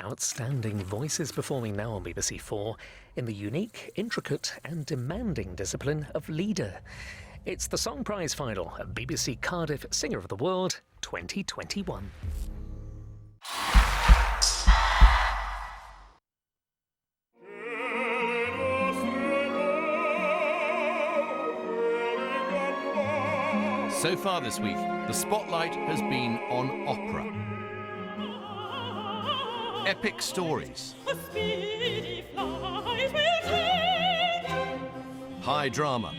Outstanding voices performing now on BBC 4 in the unique, intricate and demanding discipline of leader. It's the Song Prize final at BBC Cardiff Singer of the World 2021. So far this week, the spotlight has been on opera. Epic stories. High drama.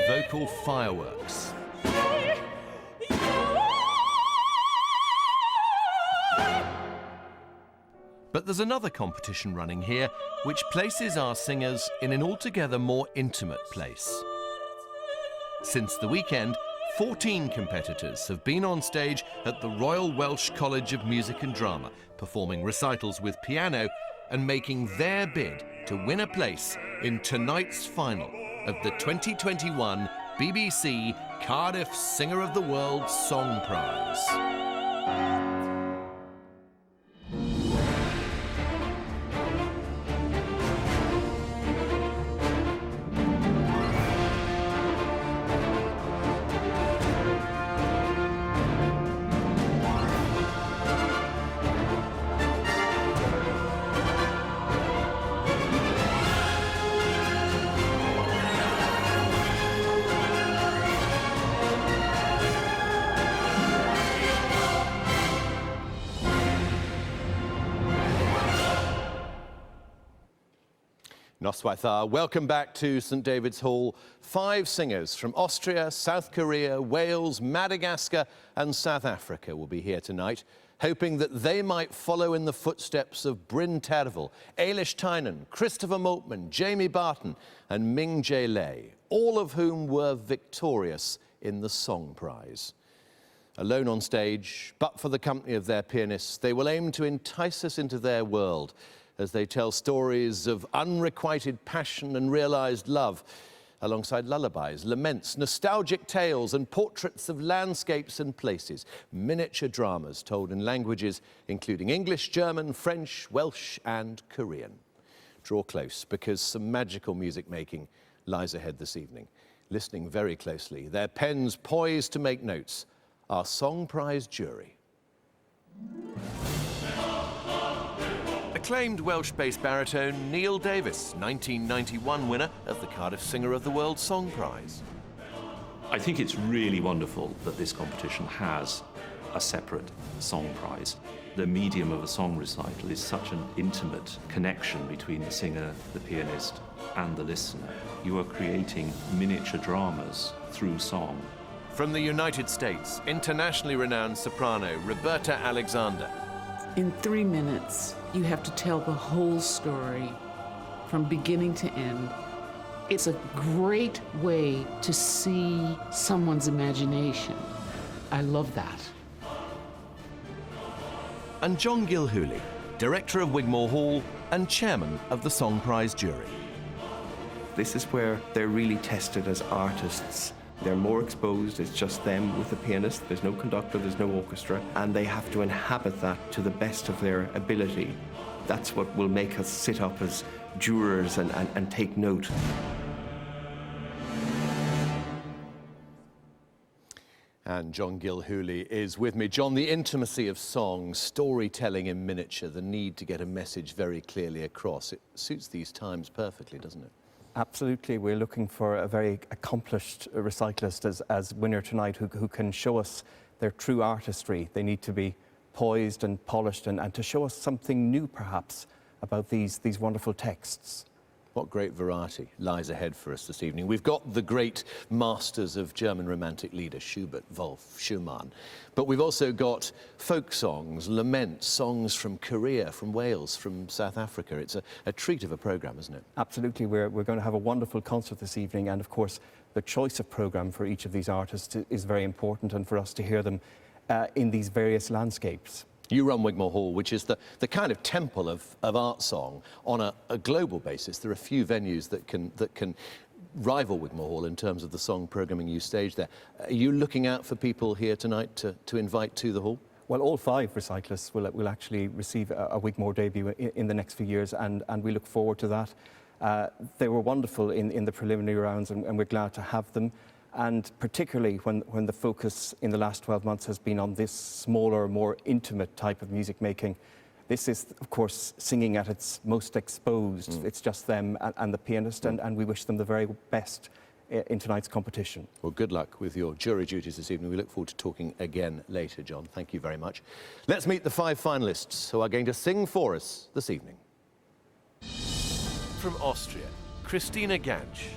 Vocal fireworks. But there's another competition running here which places our singers in an altogether more intimate place. Since the weekend, 14 competitors have been on stage at the Royal Welsh College of Music and Drama, performing recitals with piano and making their bid to win a place in tonight's final of the 2021 BBC Cardiff Singer of the World Song Prize. Noswaith, welcome back to St David's Hall. 5 singers from Austria, South Korea, Wales, Madagascar and South Africa will be here tonight, hoping that they might follow in the footsteps of Bryn Terfel, Eilish Tynan, Christopher Maltman, Jamie Barton and Ming J. Lei, all of whom were victorious in the Song Prize. Alone on stage, but for the company of their pianists, they will aim to entice us into their world as they tell stories of unrequited passion and realised love, alongside lullabies, laments, nostalgic tales and portraits of landscapes and places, miniature dramas told in languages including English, German, French, Welsh and Korean. Draw close, because some magical music making lies ahead this evening. Listening very closely, their pens poised to make notes, our Song Prize jury. Acclaimed Welsh-based baritone Neil Davis, 1991 winner of the Cardiff Singer of the World Song Prize. I think it's really wonderful that this competition has a separate song prize. The medium of a song recital is such an intimate connection between the singer, the pianist and the listener. You are creating miniature dramas through song. From the United States, internationally renowned soprano Roberta Alexander. In 3 minutes, you have to tell the whole story from beginning to end. It's a great way to see someone's imagination. I love that. And John Gilhooly, director of Wigmore Hall and chairman of the Song Prize jury. This is where they're really tested as artists. They're more exposed, it's just them with the pianist, there's no conductor, there's no orchestra, and they have to inhabit that to the best of their ability. That's what will make us sit up as jurors and take note. And John Gilhooly is with me. John, the intimacy of song, storytelling in miniature, the need to get a message very clearly across, it suits these times perfectly, doesn't it? Absolutely. We're looking for a very accomplished recitalist as winner tonight who can show us their true artistry. They need to be poised and polished and to show us something new perhaps about these wonderful texts. What great variety lies ahead for us this evening. We've got the great masters of German Romantic leader, Schubert, Wolf, Schumann. But we've also got folk songs, laments, songs from Korea, from Wales, from South Africa. It's a treat of a programme, isn't it? Absolutely. We're going to have a wonderful concert this evening, and of course the choice of programme for each of these artists is very important, and for us to hear them in these various landscapes. You run Wigmore Hall, which is the kind of temple of art song on a global basis. There are few venues that can rival Wigmore Hall in terms of the song programming you stage there. Are you looking out for people here tonight to invite to the hall? Well, all 5 recyclists will actually receive a Wigmore debut in the next few years, and we look forward to that. They were wonderful in the preliminary rounds, and we're glad to have them. And particularly when the focus in the last 12 months has been on this smaller, more intimate type of music making. This is, of course, singing at its most exposed. It's just them and the pianist, and we wish them the very best in tonight's competition. Well, good luck with your jury duties this evening. We look forward to talking again later, John. Thank you very much. Let's meet the 5 finalists who are going to sing for us this evening. From Austria, Christina Gansch.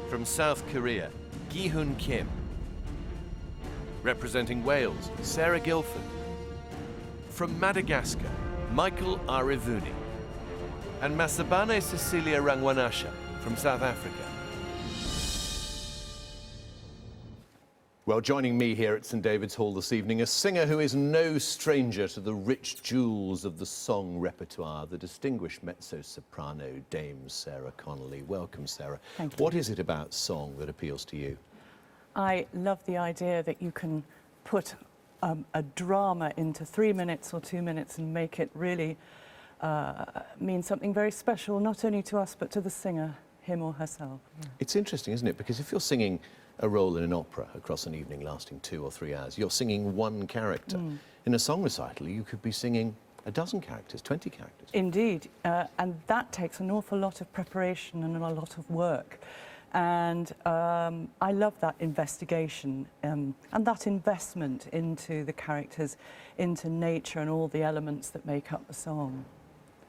From South Korea, Kihun Kim. Representing Wales, Sarah Gilford. From Madagascar, Michael Arivony. And Masabane Cecilia Rangwanasha from South Africa. Well, joining me here at St David's Hall this evening, a singer who is no stranger to the rich jewels of the song repertoire, the distinguished mezzo-soprano Dame Sarah Connolly. Welcome, Sarah. Thank you. What is it about song that appeals to you? I love the idea that you can put a drama into 3 minutes or 2 minutes and make it really mean something very special, not only to us, but to the singer, him or herself. Yeah. It's interesting, isn't it? Because if you're singing a role in an opera across an evening lasting 2 or 3 hours, you're singing one character. In a song recital, you could be singing a dozen characters, 20 characters. Indeed, and that takes an awful lot of preparation and a lot of work. And I love that investigation and that investment into the characters, into nature and all the elements that make up the song.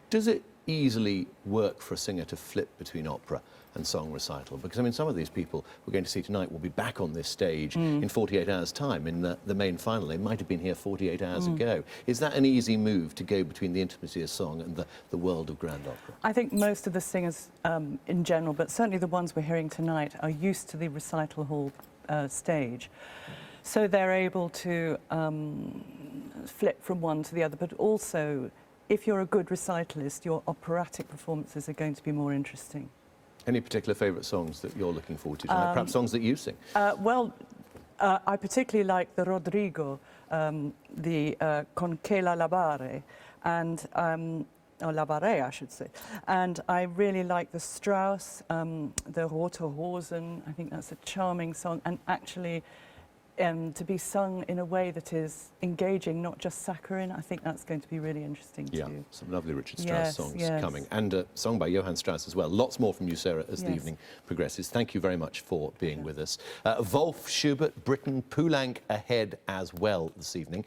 Does it easily work for a singer to flip between opera and song recital? Because, I mean, some of these people we're going to see tonight will be back on this stage in 48 hours' time in the main final. They might have been here 48 hours ago. Is that an easy move to go between the intimacy of song and the world of grand opera? I think most of the singers in general, but certainly the ones we're hearing tonight, are used to the recital hall stage. So they're able to flip from one to the other, but also, if you're a good recitalist, your operatic performances are going to be more interesting. Any particular favourite songs that you're looking forward to tonight? Perhaps songs that you sing? I particularly like the Rodrigo, the Con che la lavare, and or lavare, I should say. And I really like the Strauss, the Rote Hosen. I think that's a charming song, and actually to be sung in a way that is engaging, not just saccharine. I think that's going to be really interesting too. Yeah, some lovely Richard Strauss songs yes. coming, and a song by Johann Strauss as well. Lots more from you, Sarah, as the evening progresses. Thank you very much for being with us. Wolf, Schubert, Britten, Poulenc ahead as well this evening.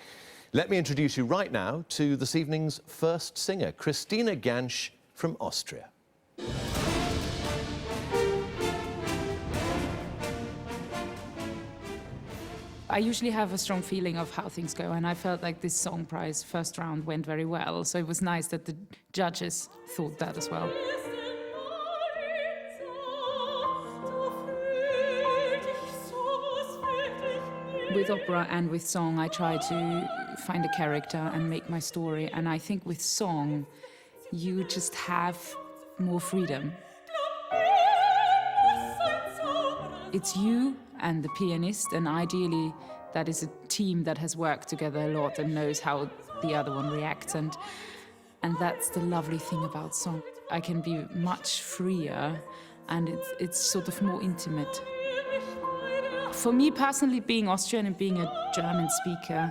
Let me introduce you right now to this evening's first singer, Christina Gansch from Austria. I usually have a strong feeling of how things go, and I felt like this song prize first round went very well, so it was nice that the judges thought that as well. With opera and with song, I try to find a character and make my story, and I think with song, you just have more freedom. It's you and the pianist, and ideally that is a team that has worked together a lot and knows how the other one reacts, and that's the lovely thing about song. I can be much freer, and it's sort of more intimate. For me personally, being Austrian and being a German speaker,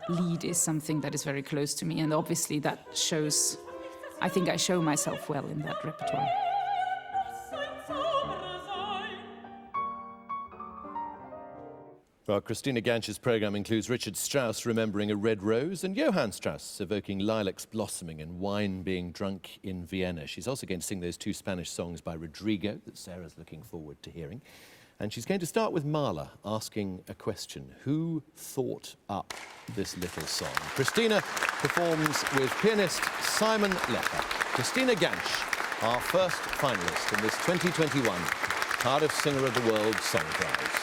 lead is something that is very close to me, and obviously that shows, I think I show myself well in that repertoire. Well, Christina Gansch's programme includes Richard Strauss remembering a red rose and Johann Strauss evoking lilacs blossoming and wine being drunk in Vienna. She's also going to sing those 2 Spanish songs by Rodrigo that Sarah's looking forward to hearing. And she's going to start with Mahler asking a question. Who thought up this little song? Christina performs with pianist Simon Lepper. Christina Gansch, our first finalist in this 2021 Cardiff Singer of the World Song Prize.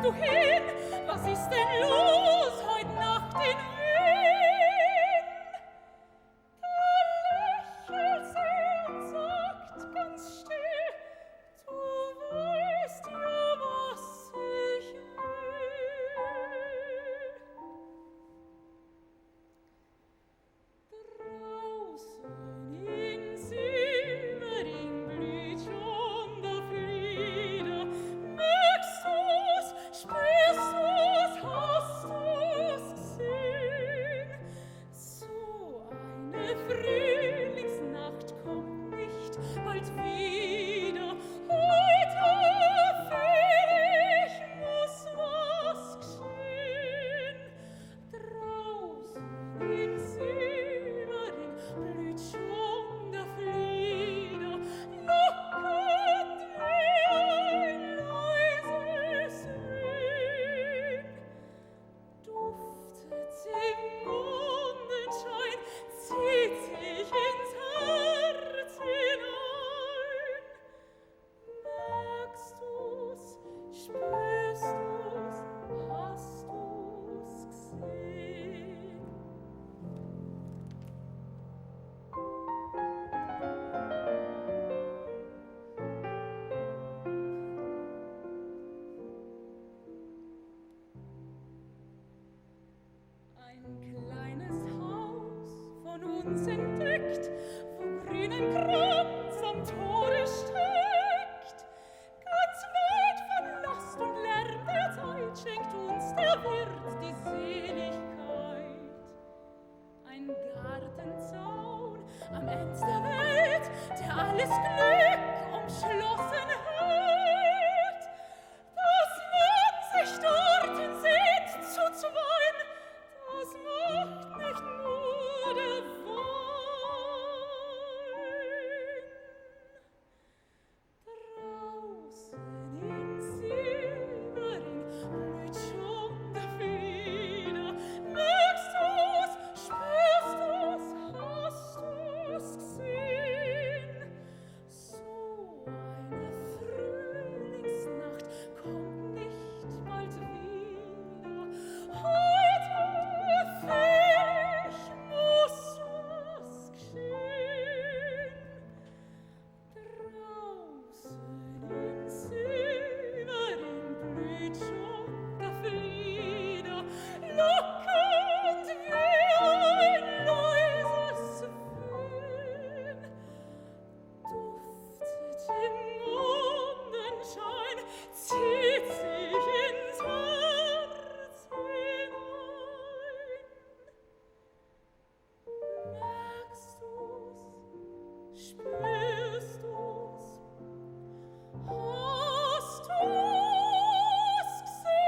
willst du hin? Was ist denn los heut Nacht in Wien? Da lächelt sie und sagt ganz still, du weißt ja, was ich will. Draußen in Silbering blüht schon der Flieder. Merkst du's, spürst du's, hast du's gesehen? So eine Frühlingsnacht kommt nicht bald wieder. Heute freilich muss was geschehen. Draußen in Silbering blüht schon der Flieder, lockend wie ein leises Wehen. Duftet im Mondenschein, zieht sich ins Herz hinein. Merkst du's, spürst du's, hast du's gesehen? Ein kleines Haus von uns entdeckt, wo grünen Kranz am Tore steckt. Ganz weit von Last und Lärm der Zeit schenkt uns der Wirt die Seligkeit. Ein Gartenzaun am Ende der Welt, der alles Glück umschlossen hält. Dass man sich dort sieht zu zweien, das macht nicht nur der Wein. Draußen in Silbering blüht schon der Flieder. Merkst du's, spürst du's, hast du's gesehen? So eine Frühlingsnacht kommt nicht bald wieder. Heute freilich muss was geschehen. Draußen in Silbering blüht schon der Flieder, lockend wie ein leises Wehen. Duftet im Mondenschein, zieht sich ins Herz hinein. Merkst du's, spürst du's, hast du's gesehen?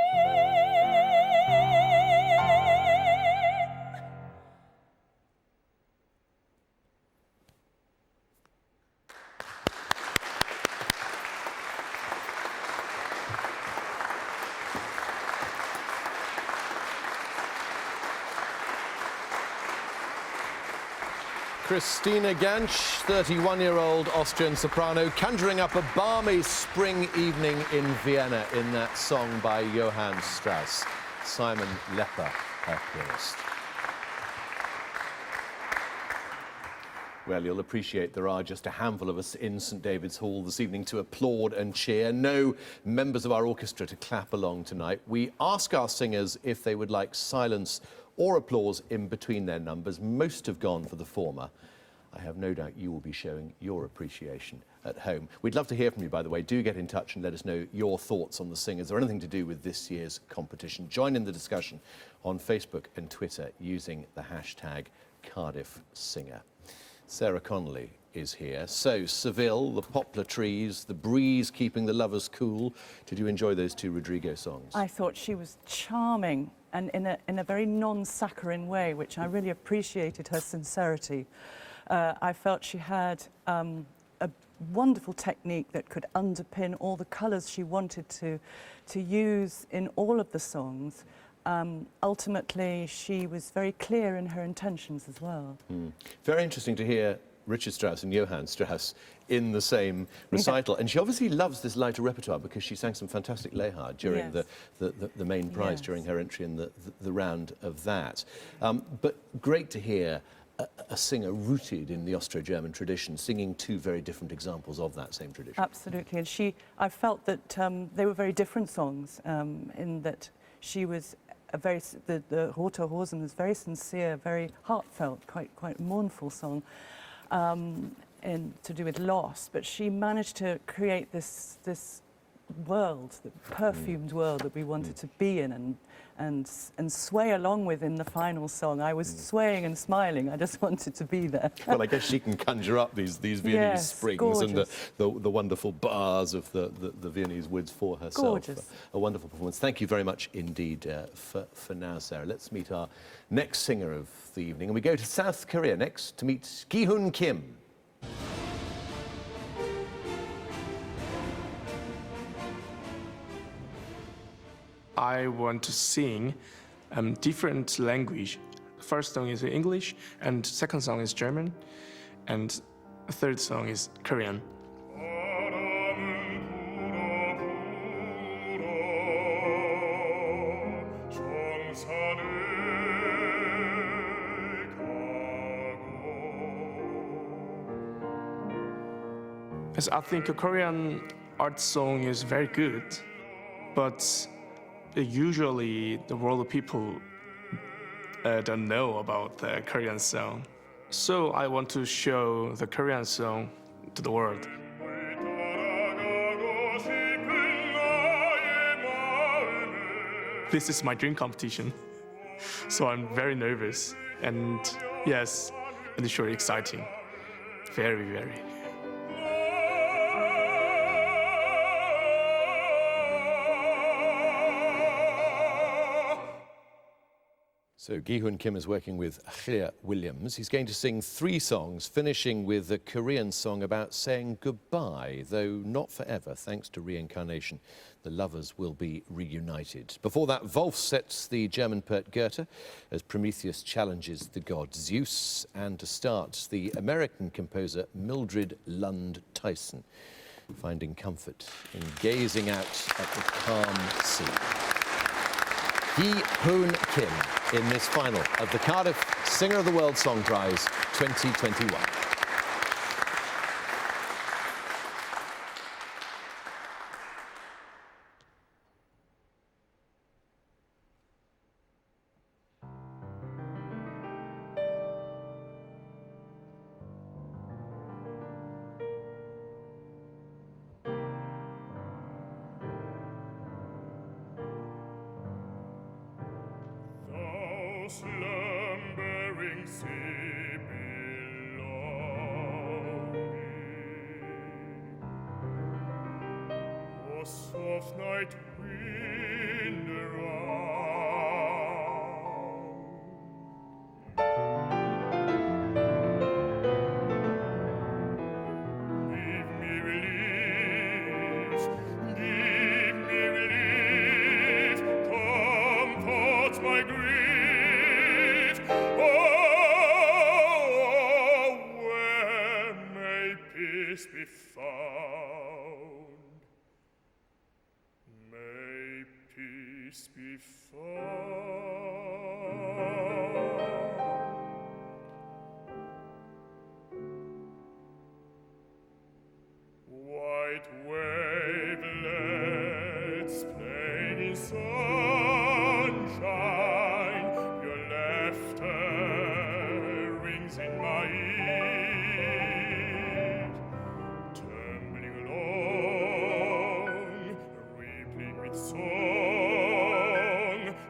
Christina Gansch, 31-year-old Austrian soprano, conjuring up a balmy spring evening in Vienna in that song by Johann Strauss. Simon Lepper, her pianist. Well, you'll appreciate there are just a handful of us in St David's Hall this evening to applaud and cheer. No members of our orchestra to clap along tonight. We ask our singers if they would like silence or applause in between their numbers. Most have gone for the former. I have no doubt you will be showing your appreciation at home. We'd love to hear from you, by the way. Do get in touch and let us know your thoughts on the singers or anything to do with this year's competition. Join in the discussion on Facebook and Twitter using the hashtag #CardiffSinger. Sarah Connolly is here. So, Seville, the poplar trees, the breeze keeping the lovers cool. Did you enjoy those two Rodrigo songs? I thought she was charming and in a very non-saccharine way, which I really appreciated her sincerity. I felt she had a wonderful technique that could underpin all the colours she wanted to use in all of the songs. Ultimately, she was very clear in her intentions as well. Very interesting to hear Richard Strauss and Johann Strauss in the same recital. And she obviously loves this lighter repertoire because she sang some fantastic Lehar during the main prize, during her entry in the round of that. But great to hear a singer rooted in the Austro-German tradition, singing two very different examples of that same tradition. Absolutely, and I felt that they were very different songs in that she was the Roter Hosen was very sincere, very heartfelt, quite mournful song, and to do with loss. But she managed to create this world, the perfumed world that we wanted to be in, and sway along with in the final song. I was swaying and smiling. I just wanted to be there. Well, I guess she can conjure up these Viennese springs gorgeous. and the wonderful bars of the Viennese woods for herself. Gorgeous. A wonderful performance. Thank you very much indeed for now, Sarah. Let's meet our next singer of the evening, and we go to South Korea next to meet Kihun Kim. I want to sing different language. First song is English, and second song is German, and third song is Korean. Yes, I think a Korean art song is very good, but usually the world people don't know about the Korean song. So I want to show the Korean song to the world. This is my dream competition, so I'm very nervous, and yes, it's sure exciting, very, very. So Kihun Kim is working with Achille Williams. He's going to sing 3 songs, finishing with a Korean song about saying goodbye, though not forever. Thanks to reincarnation, the lovers will be reunited. Before that, Wolf sets the German poet Goethe as Prometheus challenges the god Zeus. And to start, the American composer Mildred Lund Tyson, finding comfort in gazing out at the calm sea. Kihun Kim in this final of the Cardiff Singer of the World Song Prize 2021. Slumbering sea below me, O soft night wind around, give me relief, comfort my grief. Be found, may peace be found. White wavelets playing in sunshine, your laughter rings in my ear.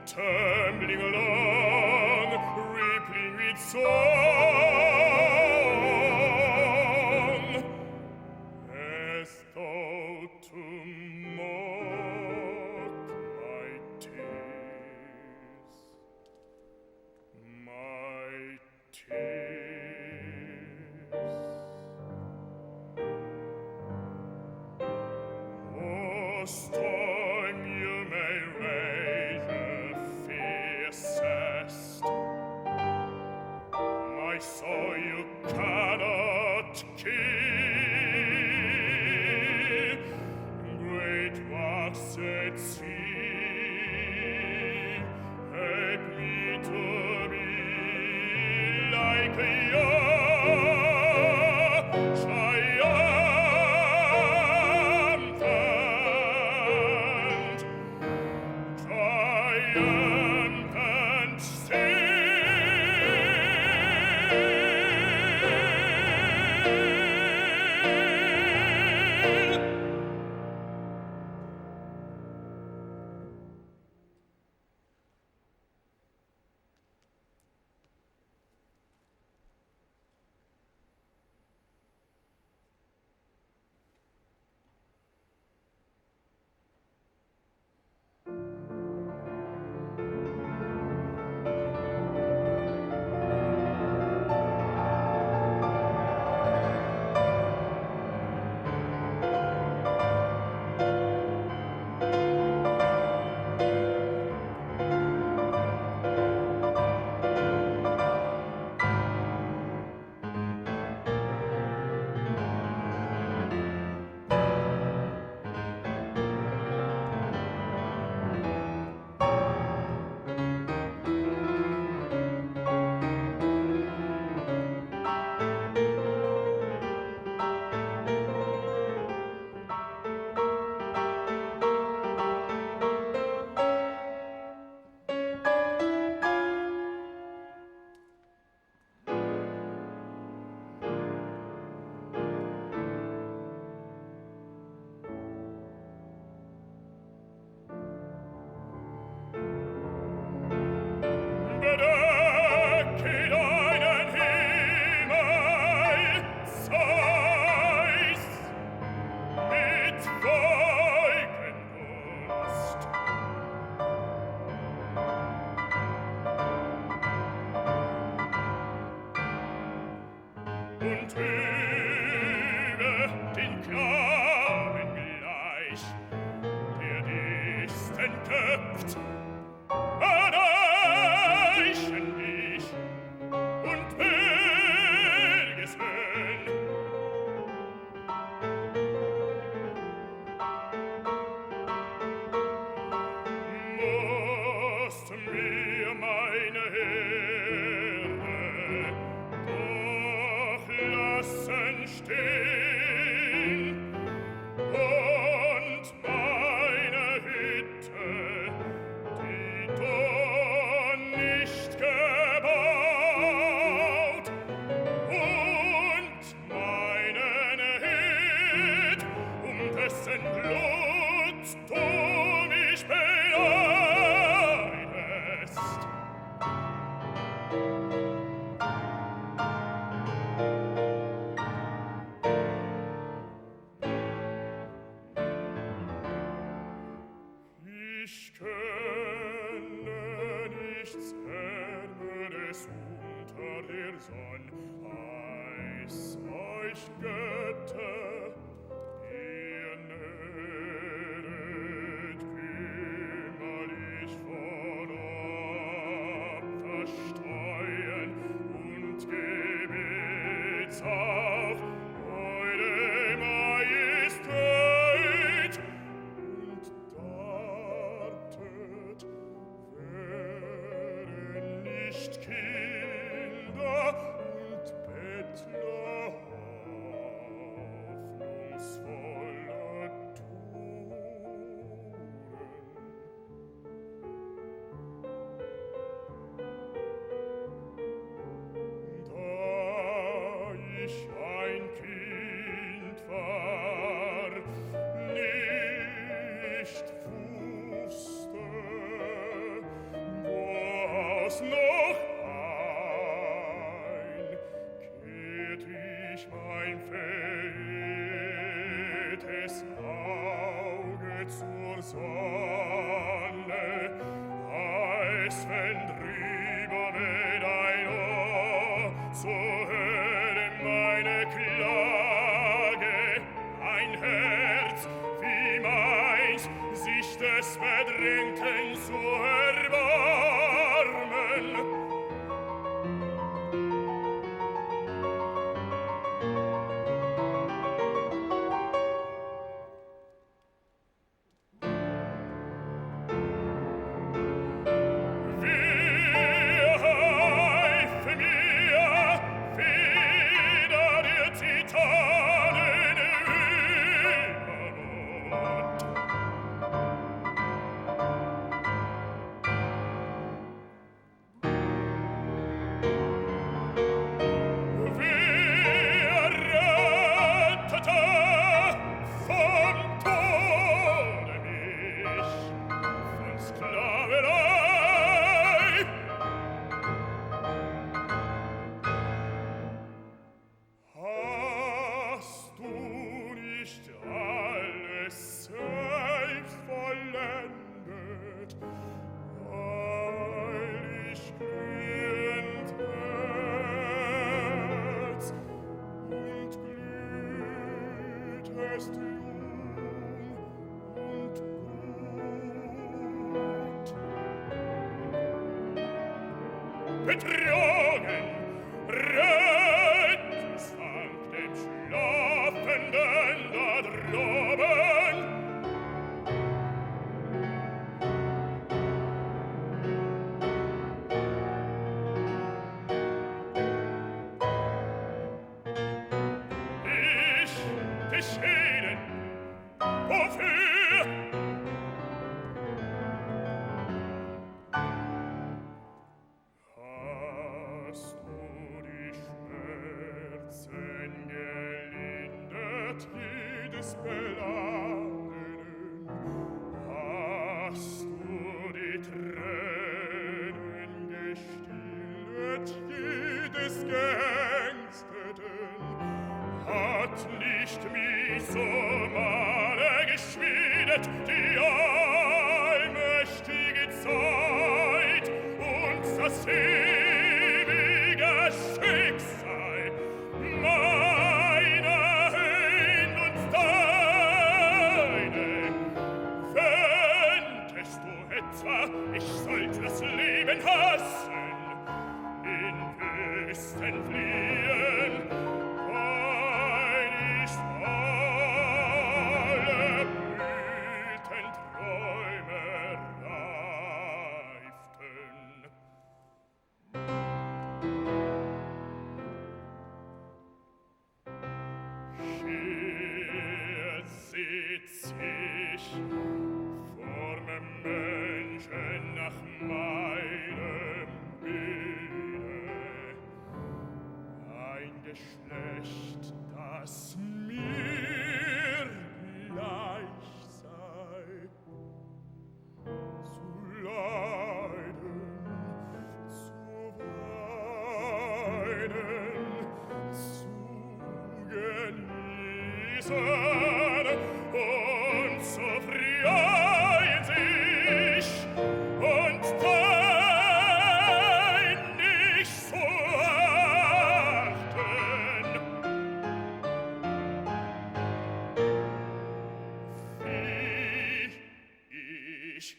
Tumbling along, rippling with song, as though to mock my tears, my tears. Oh, storm you may rage fiercest, my soul you cannot great waxed sea, help me to be like a young triumphant und übe den Knaben gleich, der dich's entköpft, erreichen dich und Belgesön. Musst mir meine Ehre doch lassen stehen und meine Hütte, die du nicht gebaut, und meinen Hit, dessen Blut du mich beneidest. Ich kenne nichts Ärmeres unter der Sonn als euch Götter, ihr nähret kümmerlich vorab verstreuen und Gebets auf eure Majestät und dartet, wären nicht Kinder und Bettler hoffnungsvoller Touren. Da ich ein Kind war, nicht wusste, woraus noch ein kehrt ich mein verehrtes Auge zur Sonne, als wenn drüber weht ein Ohr, so höre meine Klage, ein Herz wie meins, sich des Bedrängten zu erbarmen. Betrogen, rett sank dem Schlafenden da droben. Ich geschieden, wofür? Hast du die Schmerzen gelindert, jedes Beladenen? Hast du die Tränen gestillet, jedes Geängsteten? Hat nicht Masabane geschmiedet die allmächtige Zeit und das ewige Schicksal meine Hände und deine? Wendest du etwa, ich sollte das Leben hassen, in Wüsten fliehen, weil ich alle Blütenträume reiften. Hier sitz ich vorm Menschen nach meinem Bilde, ein Geschlecht, das mir gleich sei, zu leiden, zu weinen, zu genießen und zu freuen sich und dein nicht zu achten. Wie ich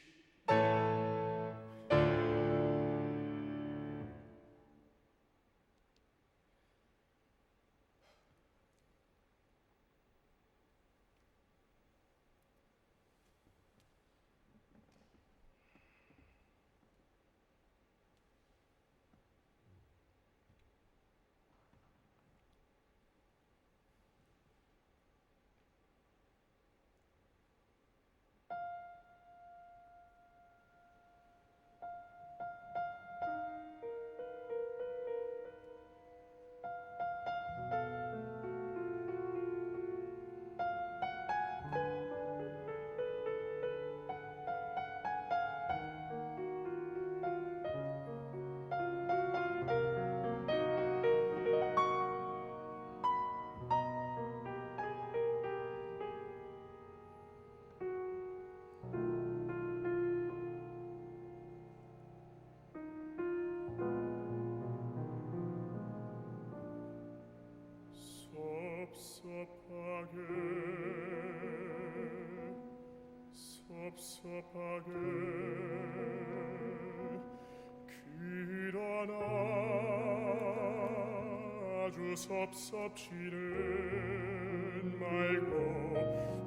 Sopsopchinen maigo,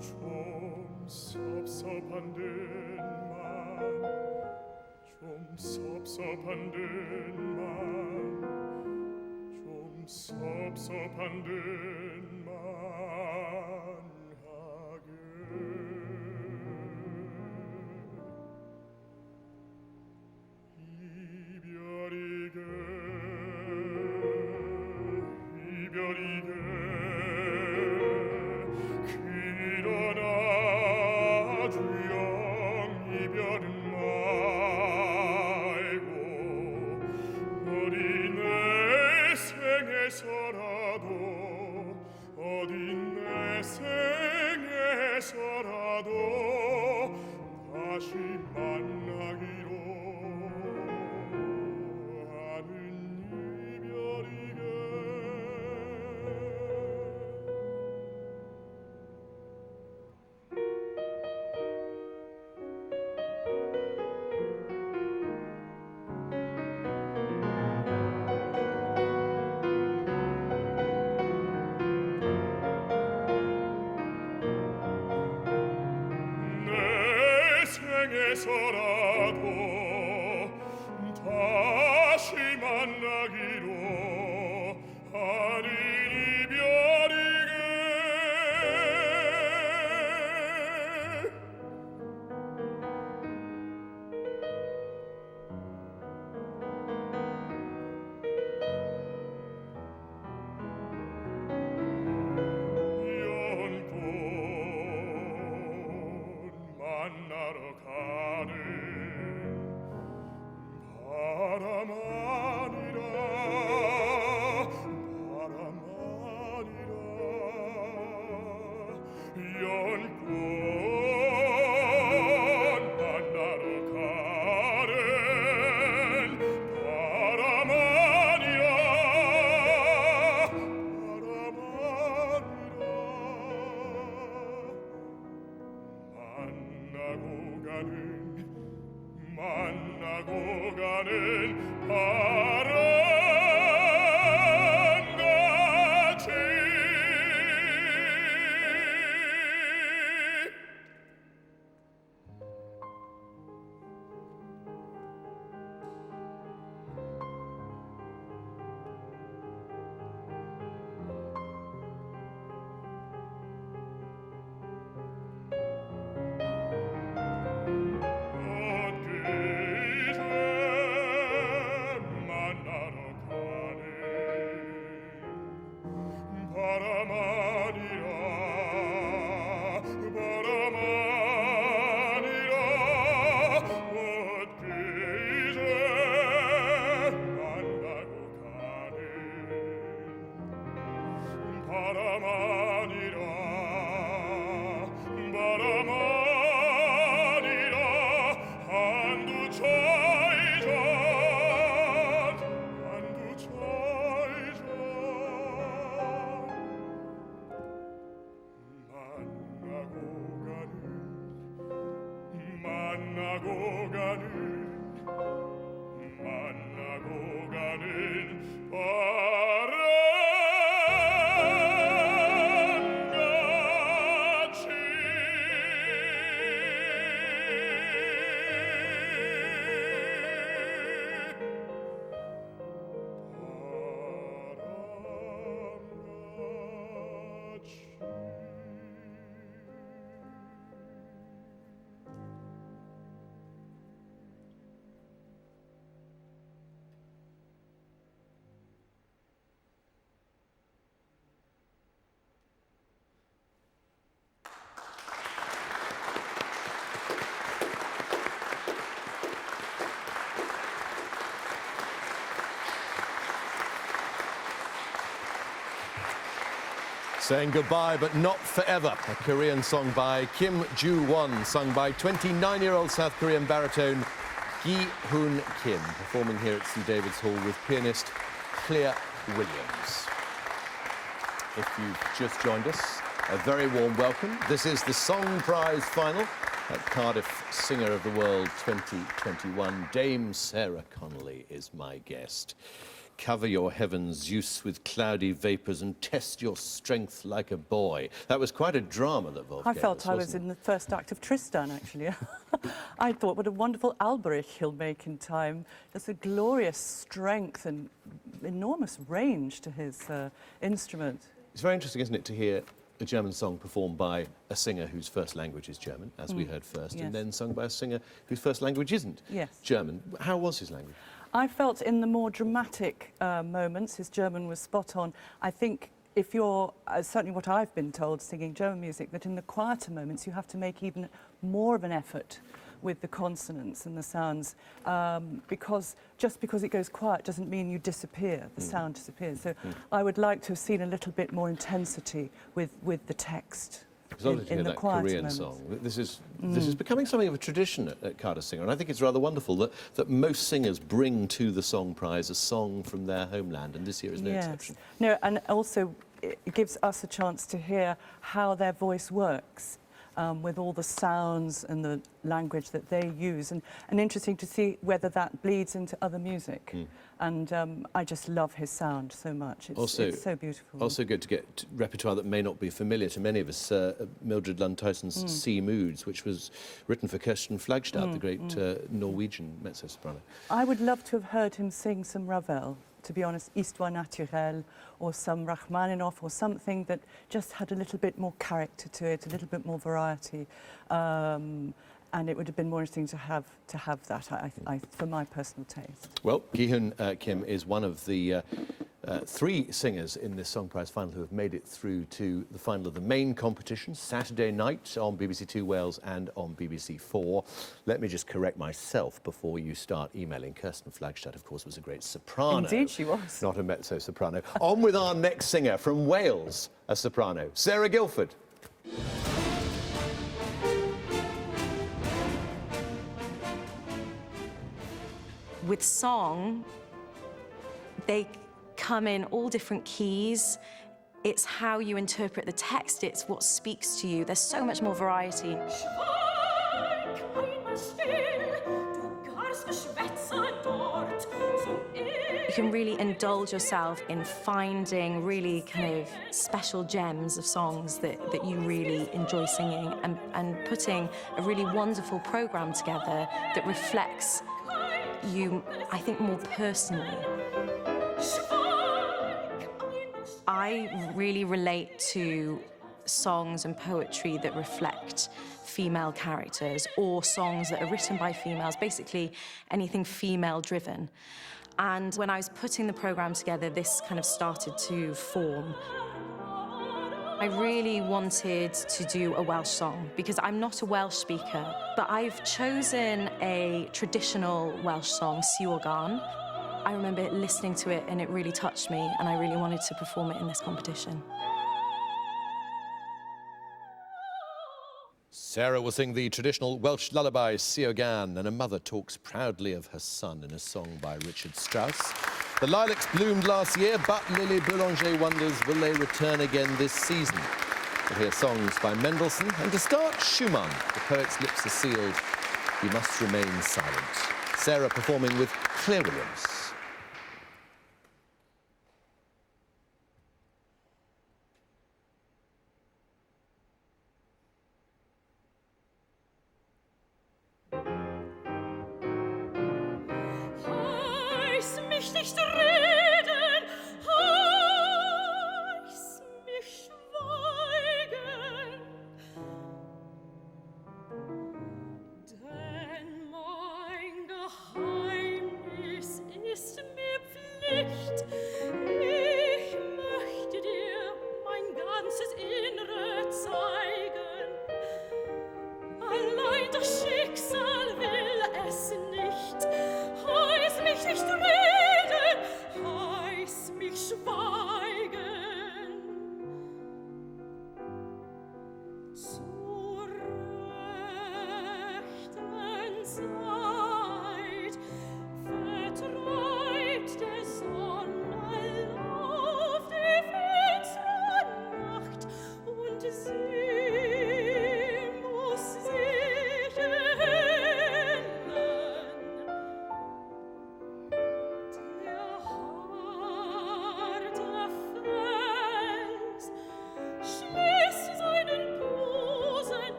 chom sopsopanden man, chom sopsopanden man, chom sopsopanden man hagen. 위해서라도 다시 만나기로 하는 이별이게 만나러 가는 바람아니라 바람아니라 연꽃 만나러 가는 바람아니라 만나고 가는 바람같이 만나고 가는 바람같이 Saying goodbye, but not forever. A Korean song by Kim Joo-won, sung by 29-year-old South Korean baritone Kihun Kim, performing here at St David's Hall with pianist Claire Williams. If you've just joined us, a very warm welcome. This is the Song Prize final at Cardiff Singer of the World 2021. Dame Sarah Connolly is my guest. Cover your heavens, Zeus, with cloudy vapours and test your strength like a boy. That was quite a drama that Wolf I gave felt us, I was wasn't in the first act of Tristan, actually. I thought, what a wonderful Alberich he'll make in time. There's a glorious strength and enormous range to his instrument. It's very interesting, isn't it, to hear a German song performed by a singer whose first language is German, as we heard first, Yes. and then sung by a singer whose first language isn't Yes. German. How was his language? I felt in the more dramatic moments, his German was spot on. I think if you're, certainly what I've been told singing German music, that in the quieter moments you have to make even more of an effort with the consonants and the sounds, because just because it goes quiet doesn't mean you disappear, the sound disappears. So I would like to have seen a little bit more intensity with the text. It's lovely to hear the that quieter Korean moments. song. This is becoming something of a tradition at Cardiff Singer, and I think it's rather wonderful that most singers bring to the Song Prize a song from their homeland, and this year is no exception. No, and also it gives us a chance to hear how their voice works. with all the sounds and the language that they use, and interesting to see whether that bleeds into other music. And I just love his sound so much. It's so beautiful. Also good to get repertoire that may not be familiar to many of us. Mildred Lund Tyson's Sea Moods, which was written for Kirsten Flagstad, the great Norwegian mezzo-soprano. I would love to have heard him sing some Ravel, to be honest, Histoire naturelle, or some Rachmaninoff, or something that just had a little bit more character to it, a little bit more variety. And it would have been more interesting to have that, for my personal taste. Well, Kihun Kim is one of the 3 singers in this Song Prize final who have made it through to the final of the main competition, Saturday night on BBC Two Wales and on BBC Four. Let me just correct myself before you start emailing. Kirsten Flagstad, of course, was a great soprano. Indeed she was. Not a mezzo-soprano. On with our next singer from Wales, a soprano, Sarah Gilford. With song, they come in all different keys. It's how you interpret the text, it's what speaks to you. There's so much more variety. You can really indulge yourself in finding really kind of special gems of songs that you really enjoy singing, and putting a really wonderful programme together that reflects you, I think, more personally. I really relate to songs and poetry that reflect female characters, or songs that are written by females, basically anything female-driven. And when I was putting the programme together, this kind of started to form. I really wanted to do a Welsh song because I'm not a Welsh speaker, but I've chosen a traditional Welsh song, Siwgan. I remember listening to it and it really touched me, and I really wanted to perform it in this competition. Sarah will sing the traditional Welsh lullaby, Siwgan, and a mother talks proudly of her son in a song by Richard Strauss. The lilacs bloomed last year, but Lily Boulanger wonders, will they return again this season? We'll hear songs by Mendelssohn, and to start, Schumann. The poet's lips are sealed, he must remain silent. Sarah performing with Claire Williams.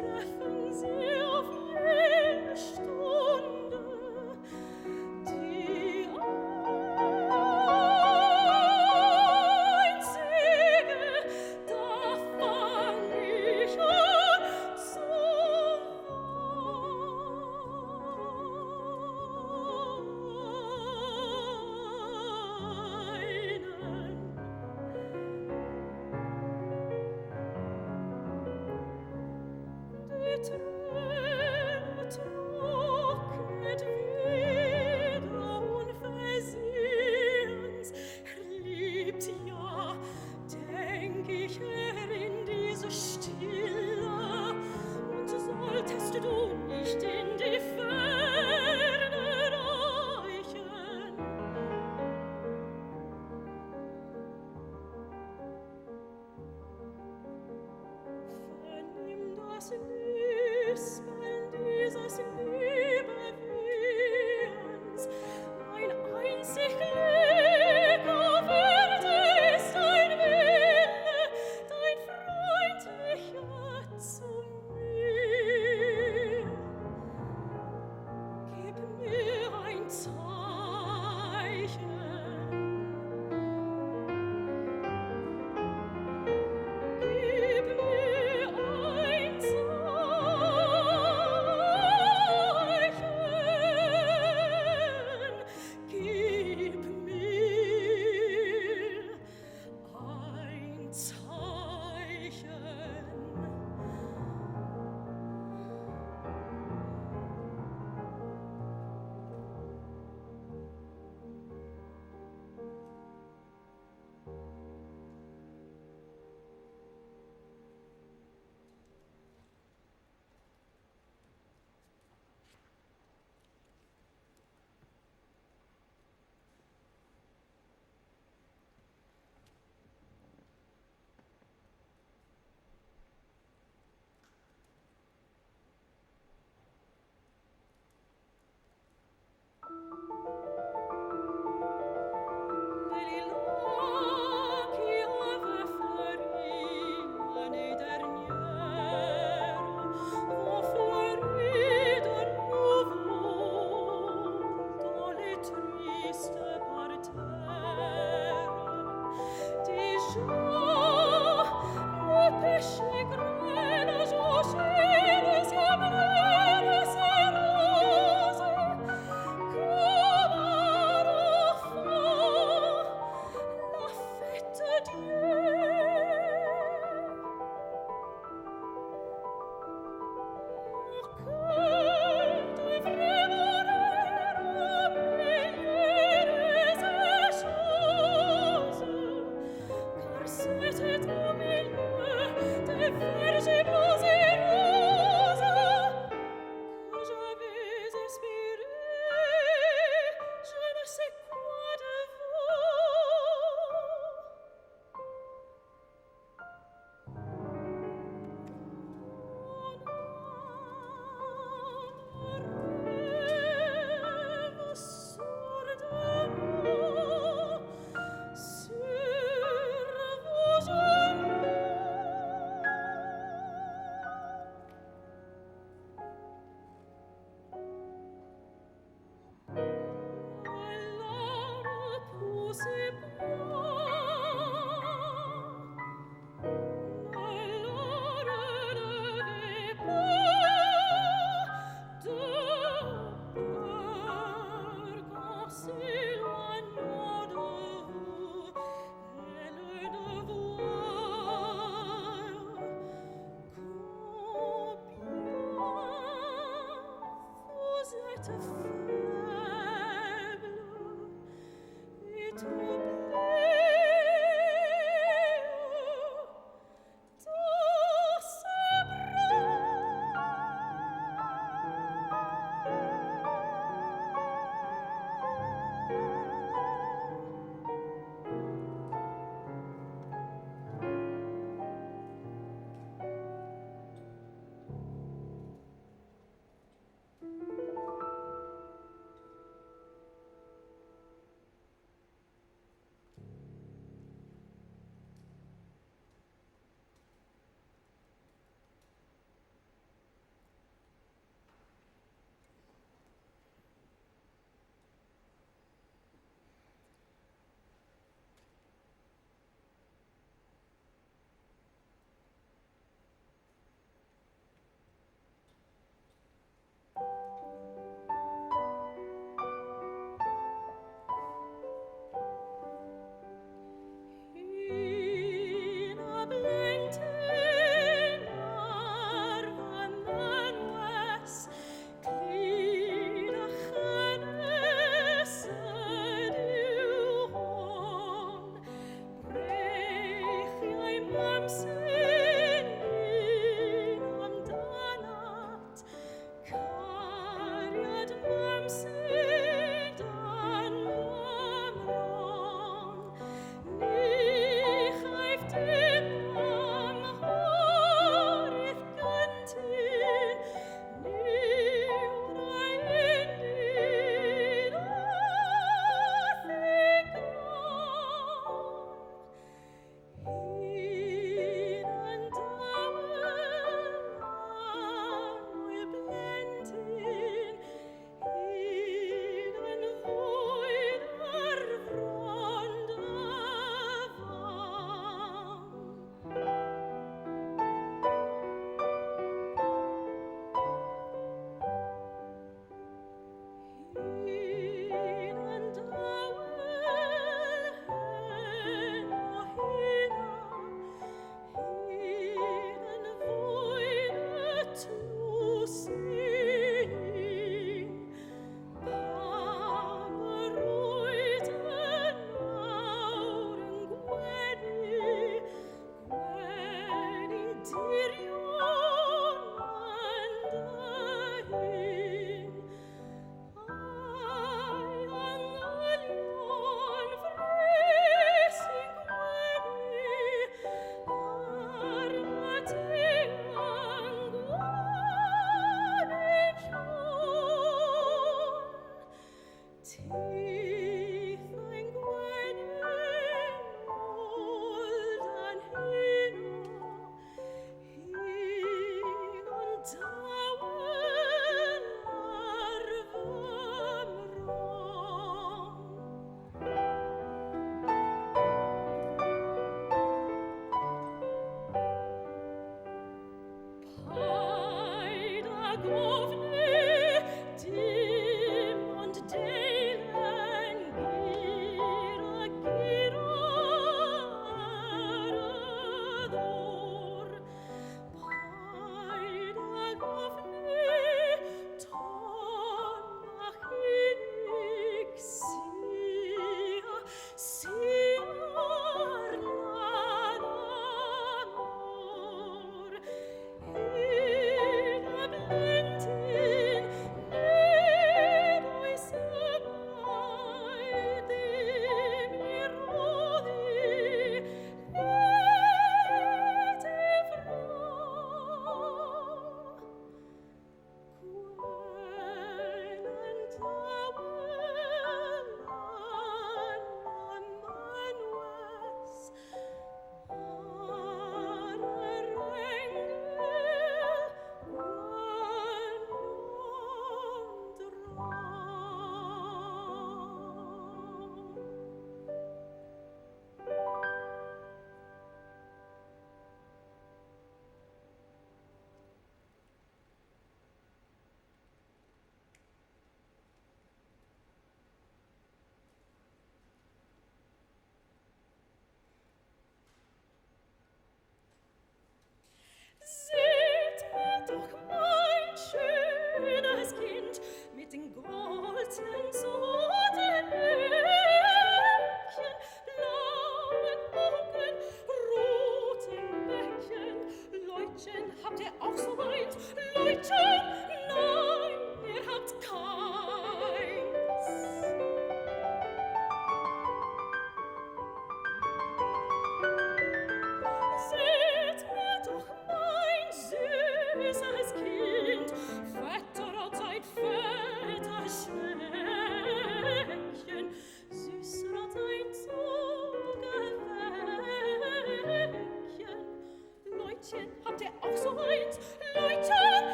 treffen sie auf jede Stunde, die einzige, da fang ich an zu weinen. Die Träne trocknet wieder unversehens. Liebt, ja, denk ich in diese Stille. Und solltest du nicht in die Ferne reichen, vernimm das Lispeln dieses Liebewehens. Mein einzig Leger Werde ist dein Wille, dein freundlicher zu mir. Gib mir ein Zeichen. Gib mir ein Zeichen. Gib mir ein Zeichen.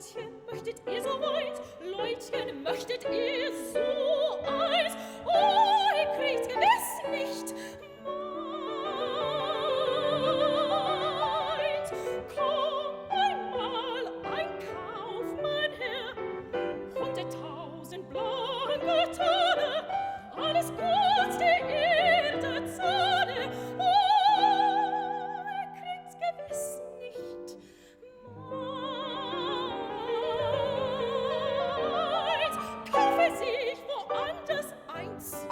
Leutchen, möchtet ihr so weit? Leutchen, möchtet ihr so eis? Oh, ihr kriegt gewiss nicht meins. Komm einmal, ein Kaufmann her, 100.000 blanke Thaler, alles Gut der Erde zahle. Oh, ihr kriegt's gewiss nicht meins. Kaufe sich woanders eins.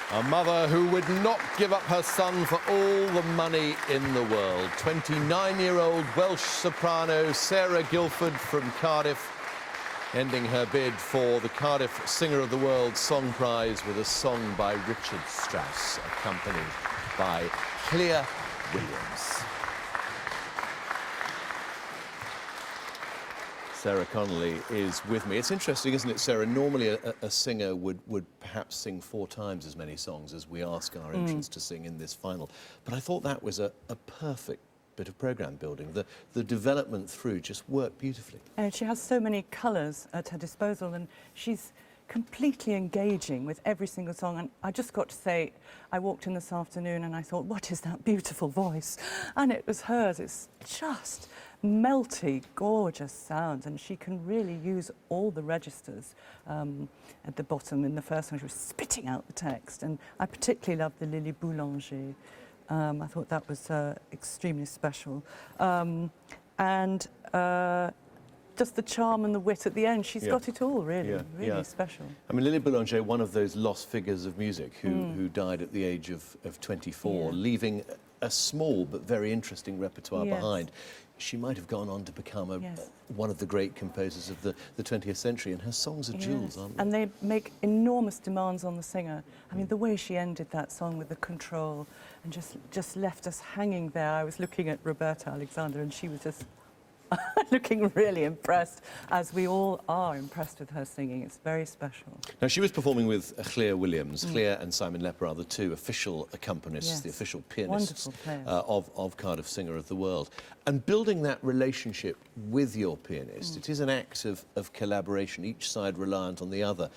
A mother who would not give up her son for all the money in the world. 29-year-old Welsh soprano Sarah Gilford from Cardiff, ending her bid for the Cardiff Singer of the World Song Prize with a song by Richard Strauss, accompanied by Clear Williams. Sarah Connolly is with me. It's interesting, isn't it, Sarah? Normally a singer would perhaps sing 4 times as many songs as we ask our entrants to sing in this final. But I thought that was a perfect bit of programme building. The development through just worked beautifully. And she has so many colours at her disposal, and she's completely engaging with every single song. And I just got to say, I walked in this afternoon and I thought, what is that beautiful voice? And it was hers. It's just melty, gorgeous sounds, and she can really use all the registers. At the bottom, in the first one, she was spitting out the text, and I particularly loved the Lily Boulanger. I thought that was extremely special. Just the charm and the wit at the end. She's got it all, really, really special. I mean, Lily Boulanger, one of those lost figures of music who died at the age of 24, leaving a small but very interesting repertoire behind. She might have gone on to become one of the great composers of the 20th century, and her songs are jewels, aren't they? And they make enormous demands on the singer. I mean, the way she ended that song with the control and just left us hanging there. I was looking at Roberta Alexander, and she was just looking really impressed, as we all are impressed with her singing. It's very special. Now, she was performing with Clear Williams. Clear and Simon Lepper are the 2 official accompanists, the official pianists of Cardiff Singer of the World. And building that relationship with your pianist, it is an act of collaboration, each side reliant on the other.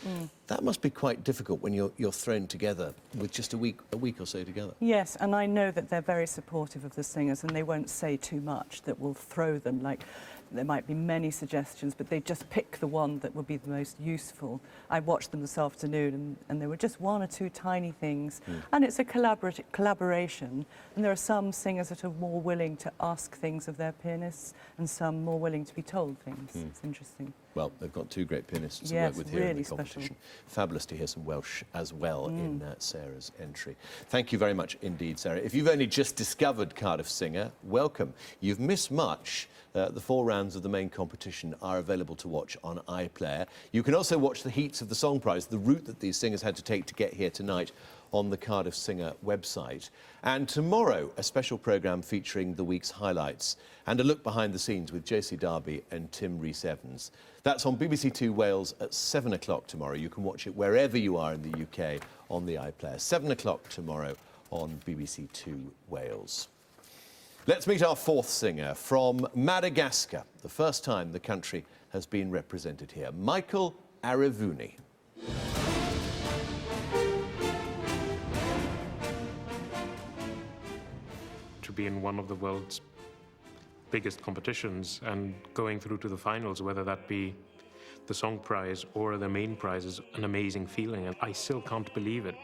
That must be quite difficult when you're thrown together with just a week or so together. Yes, and I know that they're very supportive of the singers, and they won't say too much that will throw them. Like, there might be many suggestions, but they just pick the one that would be the most useful. I watched them this afternoon, and there were just 1 or 2 tiny things. And it's a collaboration, and there are some singers that are more willing to ask things of their pianists, and some more willing to be told things. It's interesting. Well, they've got 2 great pianists to work with here in the competition. Special. Fabulous to hear some Welsh as well in Sarah's entry. Thank you very much indeed, Sarah. If you've only just discovered Cardiff Singer, welcome. You've missed much. The 4 rounds of the main competition are available to watch on iPlayer. You can also watch the heats of the Song Prize, the route that these singers had to take to get here tonight, on the Cardiff Singer website. And tomorrow, a special programme featuring the week's highlights and a look behind the scenes with Josie Darby and Tim Rhys-Evans. That's on BBC 2 Wales at 7 o'clock tomorrow. You can watch it wherever you are in the UK on the iPlayer. 7 o'clock tomorrow on BBC 2 Wales. Let's meet our 4th singer from Madagascar, the first time the country has been represented here, Michael Arivony. To be in one of the world's biggest competitions and going through to the finals, whether that be the Song Prize or the main prize, is an amazing feeling, and I still can't believe it.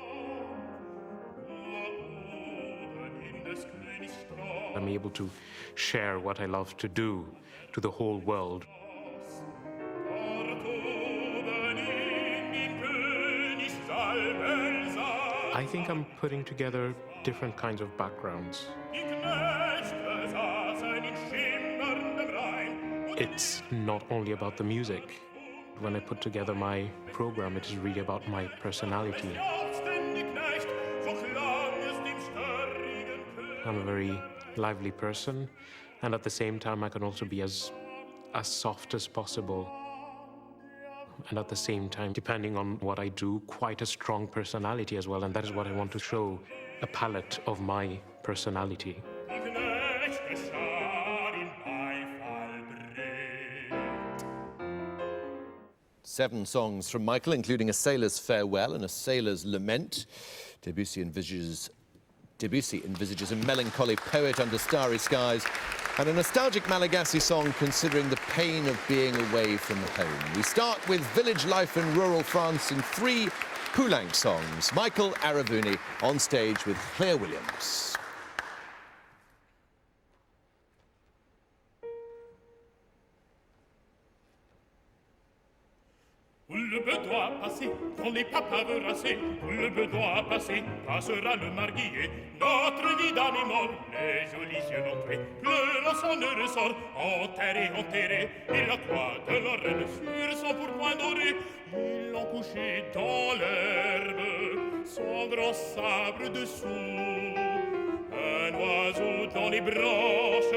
I'm able to share what I love to do to the whole world. I think I'm putting together different kinds of backgrounds. It's not only about the music. When I put together my program, it is really about my personality. I'm a very lively person, and at the same time I can also be as soft as possible. And at the same time, depending on what I do, quite a strong personality as well, and that is what I want to show, a palette of my personality. 7 songs from Michael, including a sailor's farewell and a sailor's lament. Debussy envisages a melancholy poet under starry skies and a nostalgic Malagasy song considering the pain of being away from home. We start with village life in rural France in 3 Poulenc songs. Michael Arivony on stage with Claire Williams. Où le bedoin passer, dans les papaves racés, où le bedoin passer, passera le marguillet. Notre vie d'animaux, les jolis yeux d'entrée, pleurant son heureux sort, enterré, et la croix de la reine sur son pourpoint doré. Ils l'ont couché dans l'herbe, son grand sabre dessous. Un oiseau dans les branches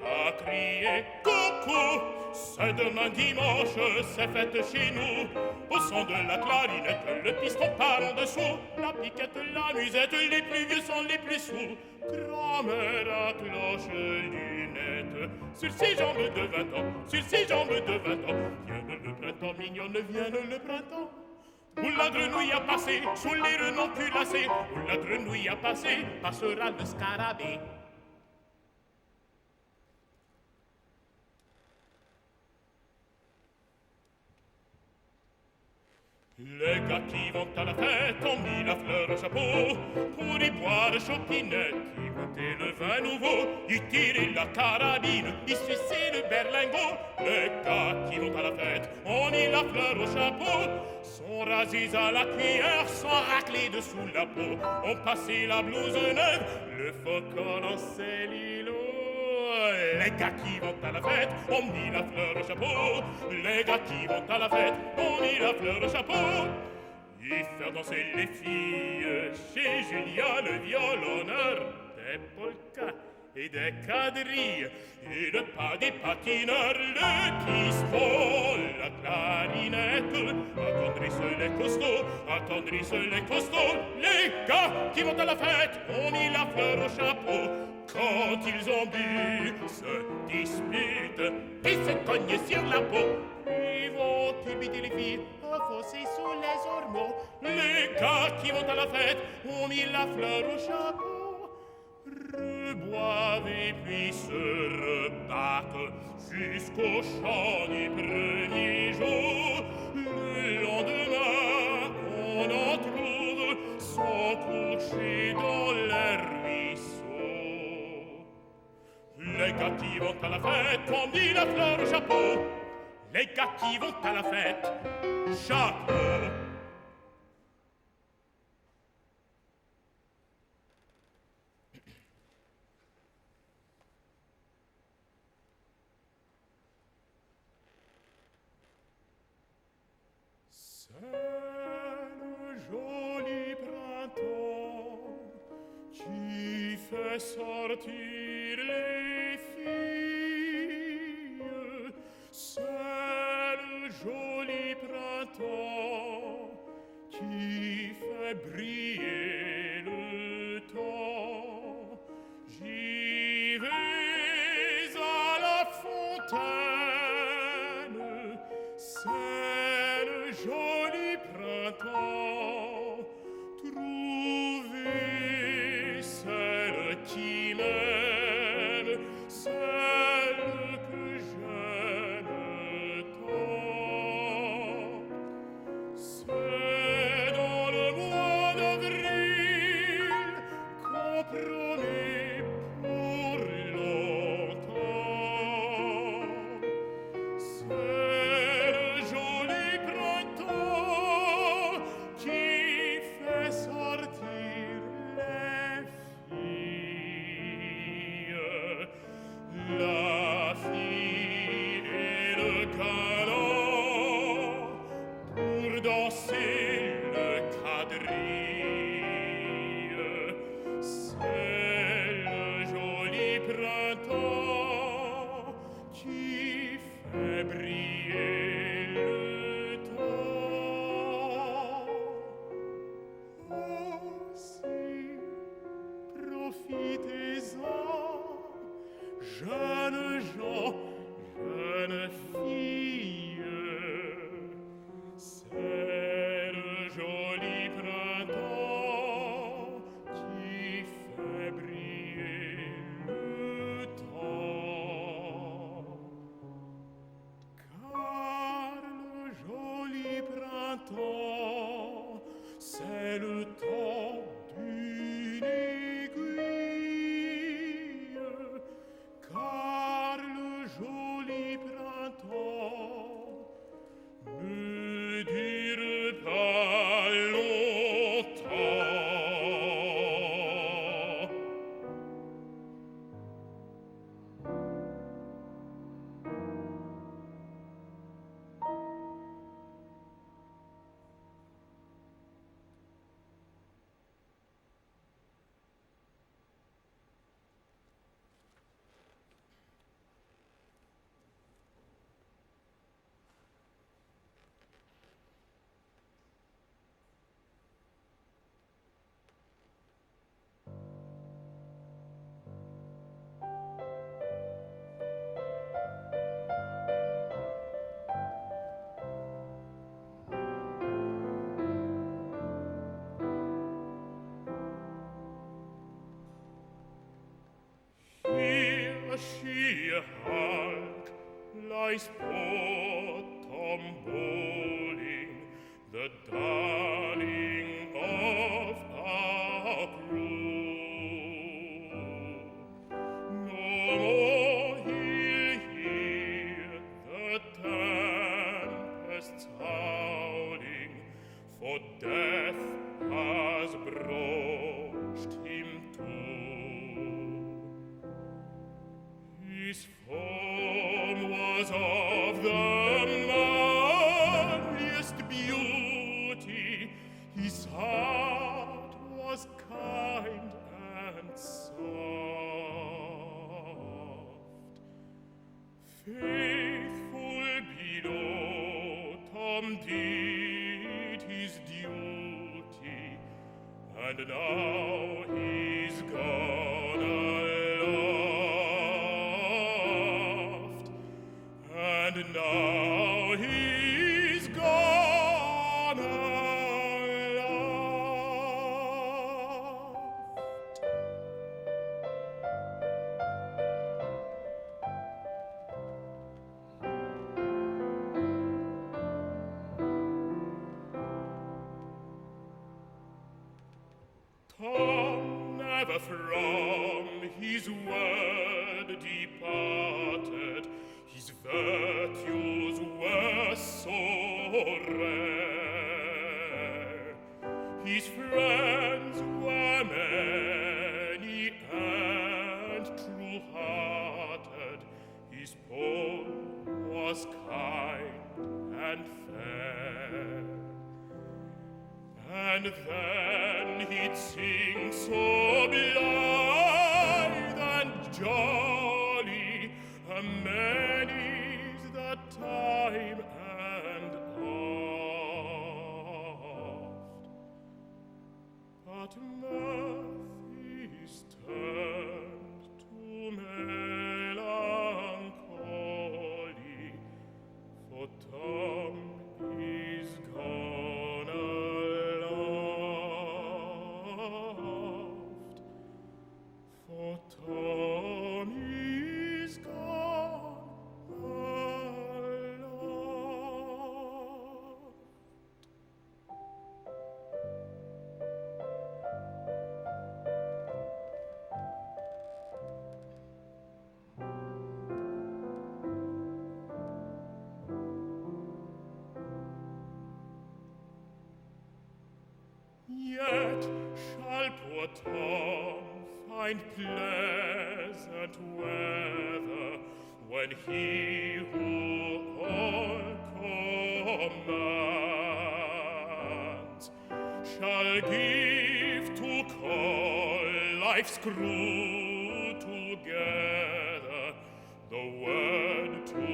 a crié coucou. C'est demain dimanche, c'est fête chez nous. Au son de la clarinette, le piston part en dessous. La piquette, la musette, les plus vieux sont les plus sourds. Grand-mère à cloche lunette, sur ses jambes de 20 ans, sur ses jambes de 20 ans. Vienne le printemps, mignonne, vienne le printemps. Où la grenouille a passé, sous les renonculacés, où la grenouille a passé, passera le scarabée. Les gars qui vont à la fête ont mis la fleur au chapeau pour y boire chopinette, y goûter le vin nouveau, y tirer la carabine, y sucer le berlingot. Les gars qui vont à la fête ont mis la fleur au chapeau, sont rasés à la cuillère, sont raclés dessous la peau, ont passé la blouse neuve, le faucon en cellulose. Les gars qui vont à la fête ont mis la fleur au chapeau. Les gars qui vont à la fête ont mis la fleur au chapeau. Y faire danser les filles chez Julia, le violonneur, des polkas et des quadrilles, et le pas des patineurs, le piston, la clarinette. Attendrissent les costauds, attendrissent les costauds. Les gars qui vont à la fête ont mis la fleur au chapeau. Quand ils ont bu, se disputent et se cognent sur la peau. Ils vont culbuter les filles, enfoncer sous les ormeaux. Les gars qui vont à la fête ont mis la fleur au chapeau. Reboivent et puis se rebattent jusqu'au chant du premier jour. Le lendemain, on en trouve sont couchés dans l'air ruisseau. Les gars qui vont à la fête ont mis la fleur au chapeau. Les gars qui vont à la fête, chapeau. C'est le joli printemps qui fait sortir les filles. C'est le joli printemps qui fait briller le temps. J'y vais à la fontaine. C'est le joli printemps. Trouver celle qui m'aime, celle que j'aime tant. C'est dans le mois d'avril qu'on promet pour longtemps. C'est le joli printemps qui peut danser le quadrille. C'est le joli printemps qui fait briller le temps. Aussi, profitez-en, jeunes gens, jeunes filles. C'est le joli printemps qui fait briller le temps. Car le joli printemps, c'est le temps d'une aiguille. Car le joli printemps ne dure pas longtemps. Here she hark lies bottom bowling, the darling of our crew. No more he'll hear the tempests howling, for death has broached him to. His form was of the manliest beauty, his heart was kind and soft. Faithful below, Tom did his duty, and now he's gone aloft, and now he's gone aloft. Tom never from his word departed, his virtues were so rare. His friends were many and true-hearted, his poem was kind and fair. And then he'd sing so blithe and jolly, many's the time and oft. But mirth is turned to melancholy, for Tom is gone aloft, for Tom is gone aloft. Yet shall poor Tom find pleasant weather when he who all commands shall give to call life's crew together, the word to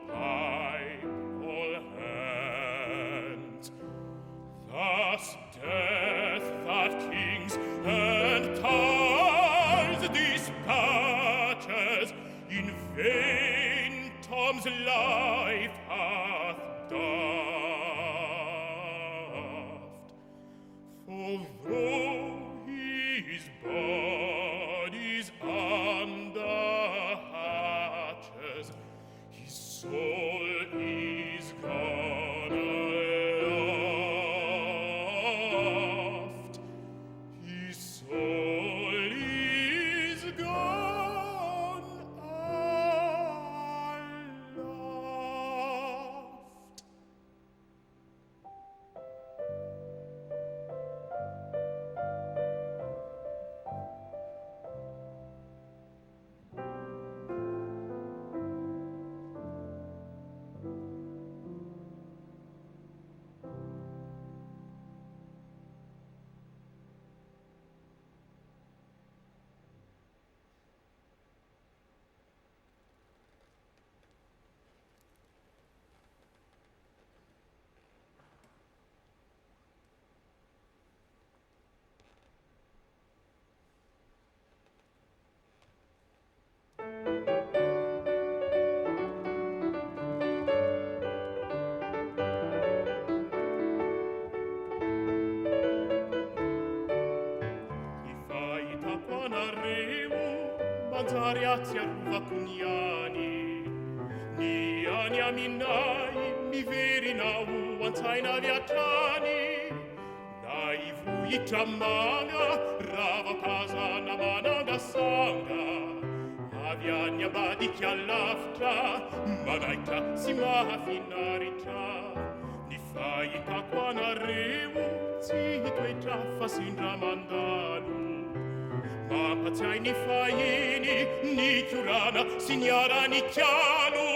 pipe all hands. Thus death that kings and towns dispatches, in vain Tom's life hath doffed. For though his body's under hatches, his soul is gone aloft. His soul is gone aloft. Manzariazzi arruva cuniani, niani aminai, mi veri nau, anzaina viacciani, naivu itramanga, rava casa na mananga sanga, aviani abadi chi all'aftra, manaita si mafinaritra, ni fai taquana revu, si tuoi traffa sindra mandalu. Paziai ni faini, ni chiurana, signora ni chialu.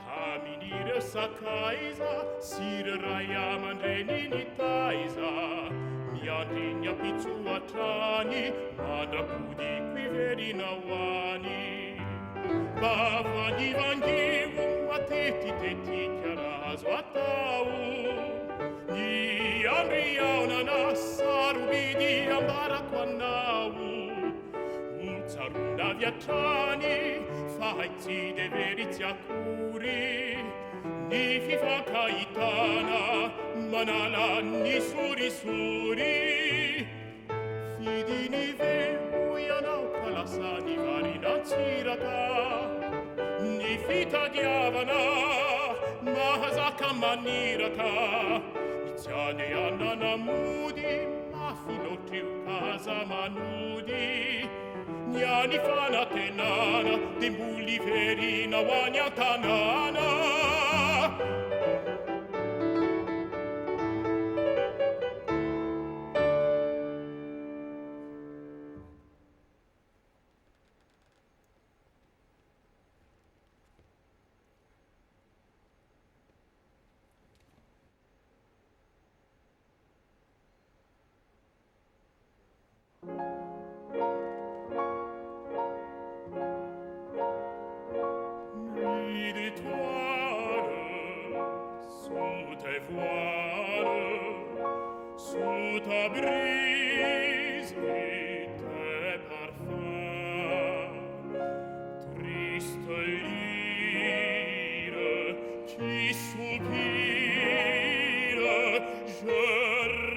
Taminire sa caisa, sire raia mandreni ni taisa. Mi andigna pizzu atrani, madra pudi qui veri nawani. Bavani vangiu, a teti chiaraso atau. Ni andriauna nassa, rubidi ambara quannau. Zarunda viacciani, faizi de verizia curi, ni fifa caitana, manala ni suri suri. Fidini vemuia nauca la sani varina cirata, ni fita diavana, mahazaka manirata, niziane annana mudi, ma filotiu casa manudi. Niani fana tenana, dembulli verina, wanya tanana. Sous ta brise et tes parfums, triste lyre qui soupire, je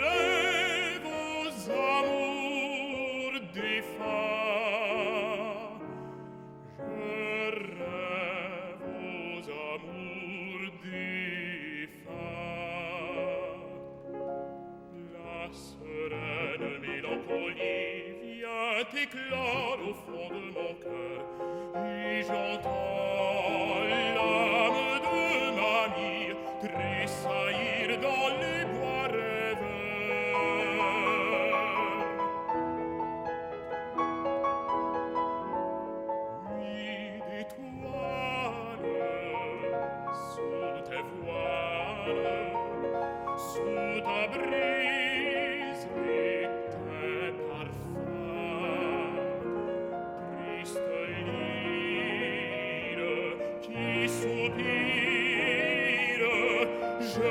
rêve aux amours défunts. Je rêve aux amours défunts. La sereine mélancolie vient éclore au fond de mon cœur, et j'entends l'âme de mamie tressaillir dans les bois rêveurs. Nuit d'étoiles sous tes voiles, sous ta brise Je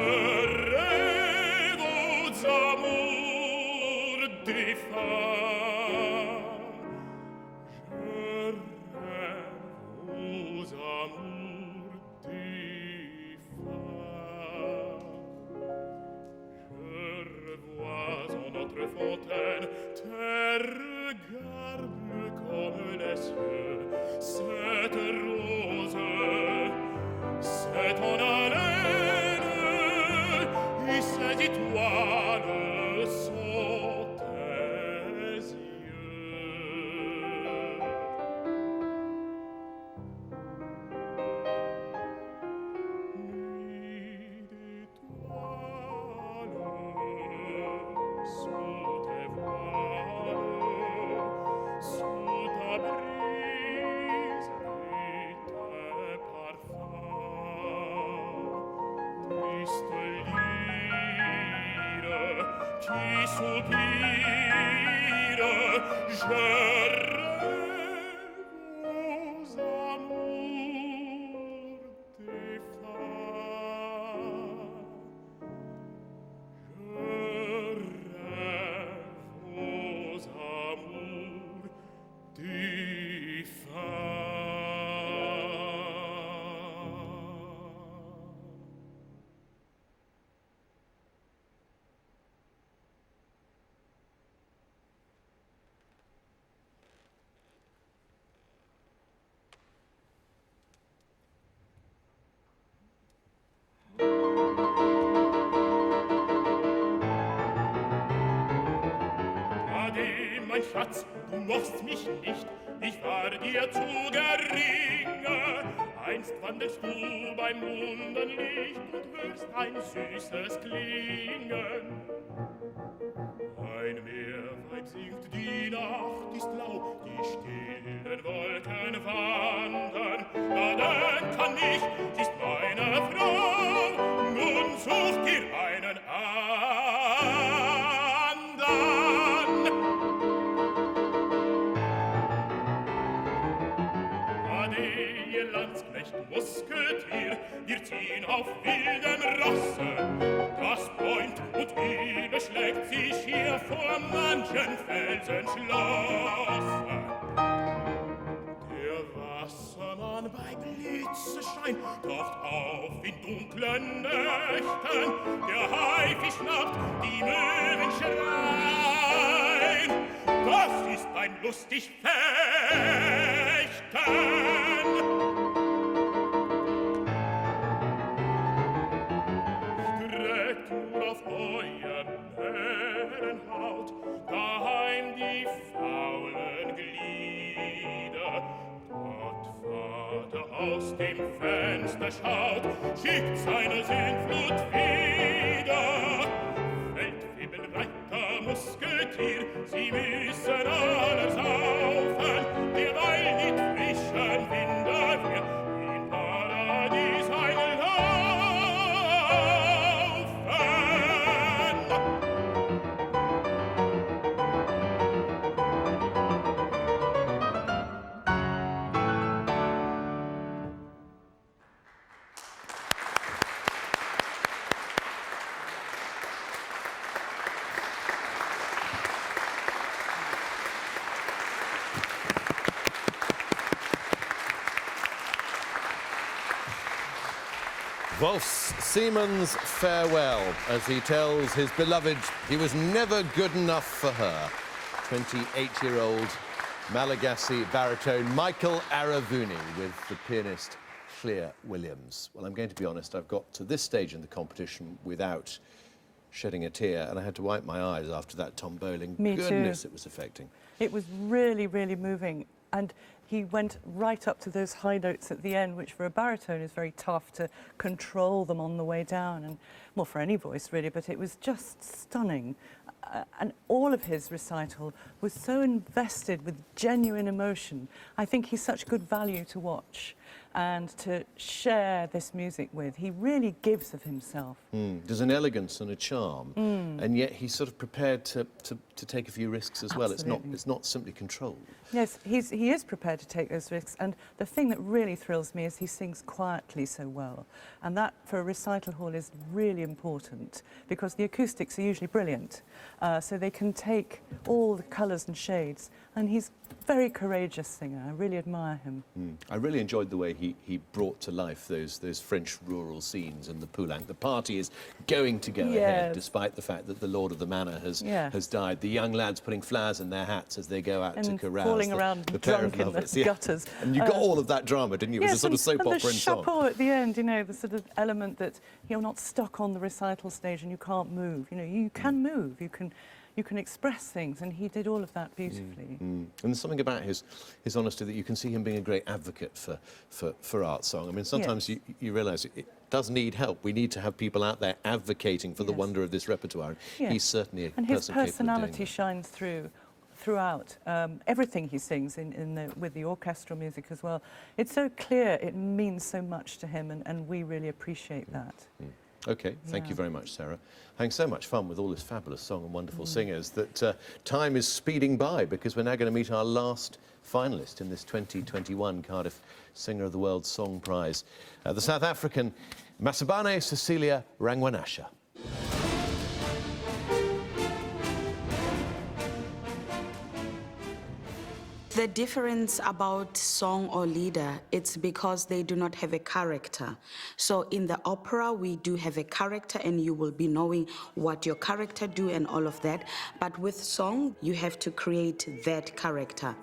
rêve aux amours défunts. Je rêve aux amours défunts. Je revois en notre fontaine tes regards bleus comme les cieux, cette rose, c'est ton haleine, et ces étoiles sont tes yeux. Nuit d'étoiles sous tes voiles, sous ta brise et tes parfums. Triste lyre qui soupire, je rêve aux amours défunts. Je rêve aux amours défunts. Ade, mein Schatz, du mochst mich nicht, ich war dir zu gering. Einst wandelst du beim Mondenlicht und hörst ein süßes Klingen. Ein Meerweib singt, die Nacht ist lau, die stillen Wolken wandern. Da denk an mich, sie ist meine Frau, nun such dir einen andern. Ade, ihr Landsknecht Musketier, wir ziehen auf wildem Rosse. Das bäumt und überschlägt sich hier vor manchen Felsenschloss. Der Wassermann bei Blitzeschein taucht auf in dunklen Nächten. Der Haifisch schnappt, die Möwen schreien. Das ist ein lustig Fechten. Streckt nur auf euer Herrenhaut daheim die faulen Glieder. Gott Vater aus dem Fenster schaut, schickt seine Sintflut wieder. Feldwebelreiter, Musketier, sie müssen alle saufen, derweil mit frischen Winden wir im Paradies einlaufen. Wolf's Seaman's farewell as he tells his beloved he was never good enough for her. 28-year-old Malagasy baritone Michael Arivony with the pianist Clea Williams. Well, I'm going to be honest, I've got to this stage in the competition without shedding a tear, and I had to wipe my eyes after that Tom Bowling. Me Goodness, too. it was affecting. It was really, really moving. And he went right up to those high notes at the end, which for a baritone is very tough to control them on the way down, and well, for any voice really, but it was just stunning. And all of his recital was so invested with genuine emotion. I think he's such good value to watch. and to share this music with. He really gives of himself. There's an elegance and a charm, and yet he's sort of prepared to take a few risks as well. It's not simply controlled. Yes, he is prepared to take those risks, and the thing that really thrills me is he sings quietly so well, and that for a recital hall is really important because the acoustics are usually brilliant, so they can take all the colours and shades, and he's a very courageous singer. I really admire him. I really enjoyed the way he brought to life those French rural scenes and the Poulenc. The party is going to go ahead despite the fact that the lord of the manor has died. The young lads putting flowers in their hats as they go out to carouse. Falling around the drunk in the gutters. And you got all of that drama, didn't you? It was a sort of soap opera in song. And the chapeau at the end, you know, the sort of element that you're not stuck on the recital stage and you can't move. You know, you can move, you can express things, and he did all of that beautifully. And there's something about his honesty that you can see him being a great advocate for art song. I mean, sometimes you realise it does need help. We need to have people out there advocating for the wonder of this repertoire. And he's certainly a person capable of doing And his personality shines throughout everything he sings with the orchestral music as well. It's so clear, it means so much to him, and we really appreciate that. OK, thank you very much, Sarah. Having so much fun with all this fabulous song and wonderful singers that time is speeding by, because we're now going to meet our last finalist in this 2021 Cardiff Singer of the World Song Prize, the South African Masabane Cecilia Rangwanasha. The difference about song or leader, it's because they do not have a character. So in the opera, we do have a character, and you will be knowing what your character do and all of that. But with song, you have to create that character.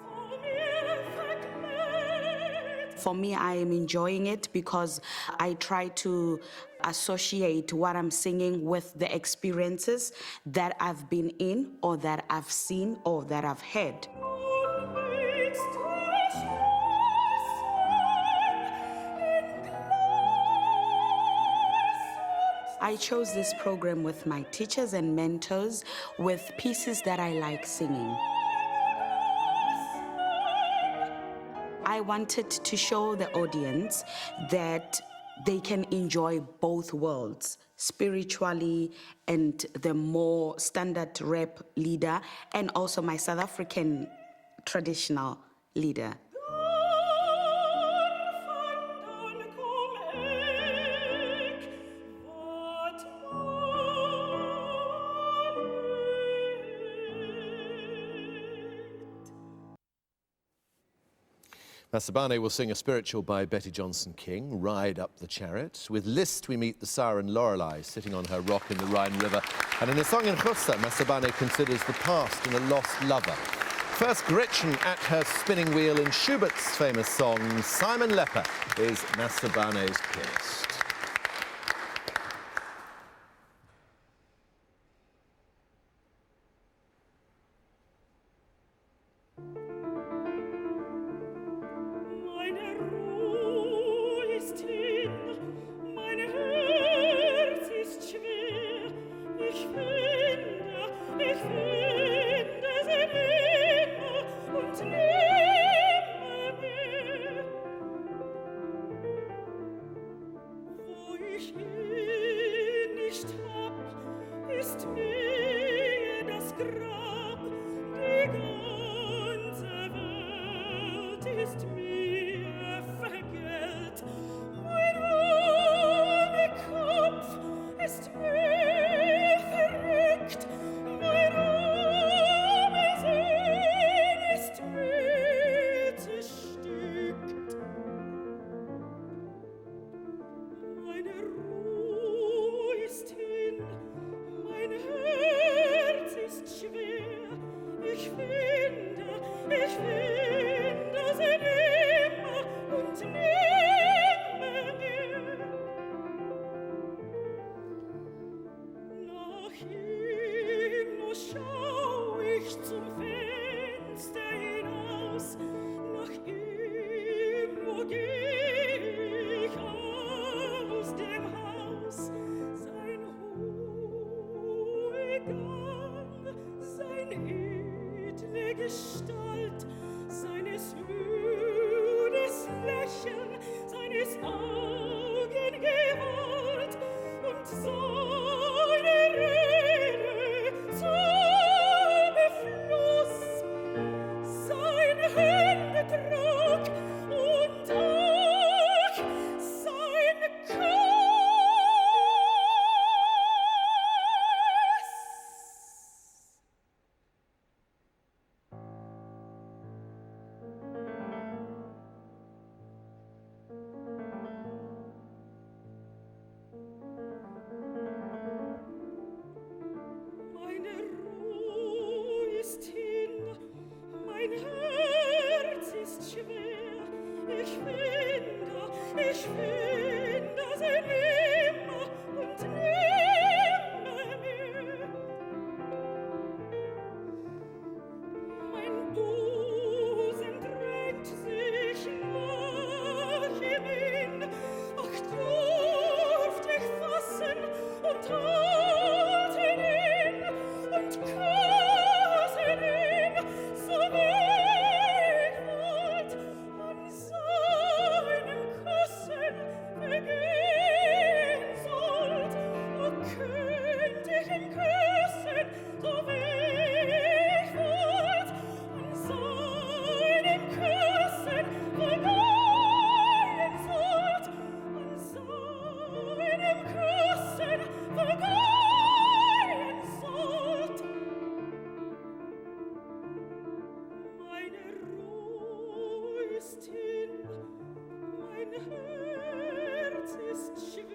For me, I am enjoying it because I try to associate what I'm singing with the experiences that I've been in, or that I've seen, or that I've had. I chose this program with my teachers and mentors with pieces that I like singing. I wanted to show the audience that they can enjoy both worlds, spiritually and the more standard rap leader, and also my South African traditional leader. Masabane will sing a spiritual by Betty Johnson King, Ride Up the Chariot. With Liszt, we meet the siren Lorelei sitting on her rock in the Rhine River. And in the song in Russa, Masabane considers the past and a lost lover. First Gretchen at her spinning wheel in Schubert's famous song, Simon Lepper is Masabane's pianist. Gestalt, seines müdes Lächeln, seine Augen gewollt und seine Rede zum Beschluss, seine Hände trug und auch sein Kuss. Meine Ruhe ist hin, mein Herz ist schwer. Ich finde sie nimmer und nimmermehr. Mein Busen drängt sich nach ihm hin. Ach, durft ich fassen und halten ihn und küssen ihn, so wie ich wollt, an seinem Küssen begehen sollt. O, könnt ich ihn küssen, so wie ich wollt, an seinem Küssen vergehen sollt, an seinem Küssen vergehen sollt. Meine Ruhe ist hin, mein Herz ist schwer.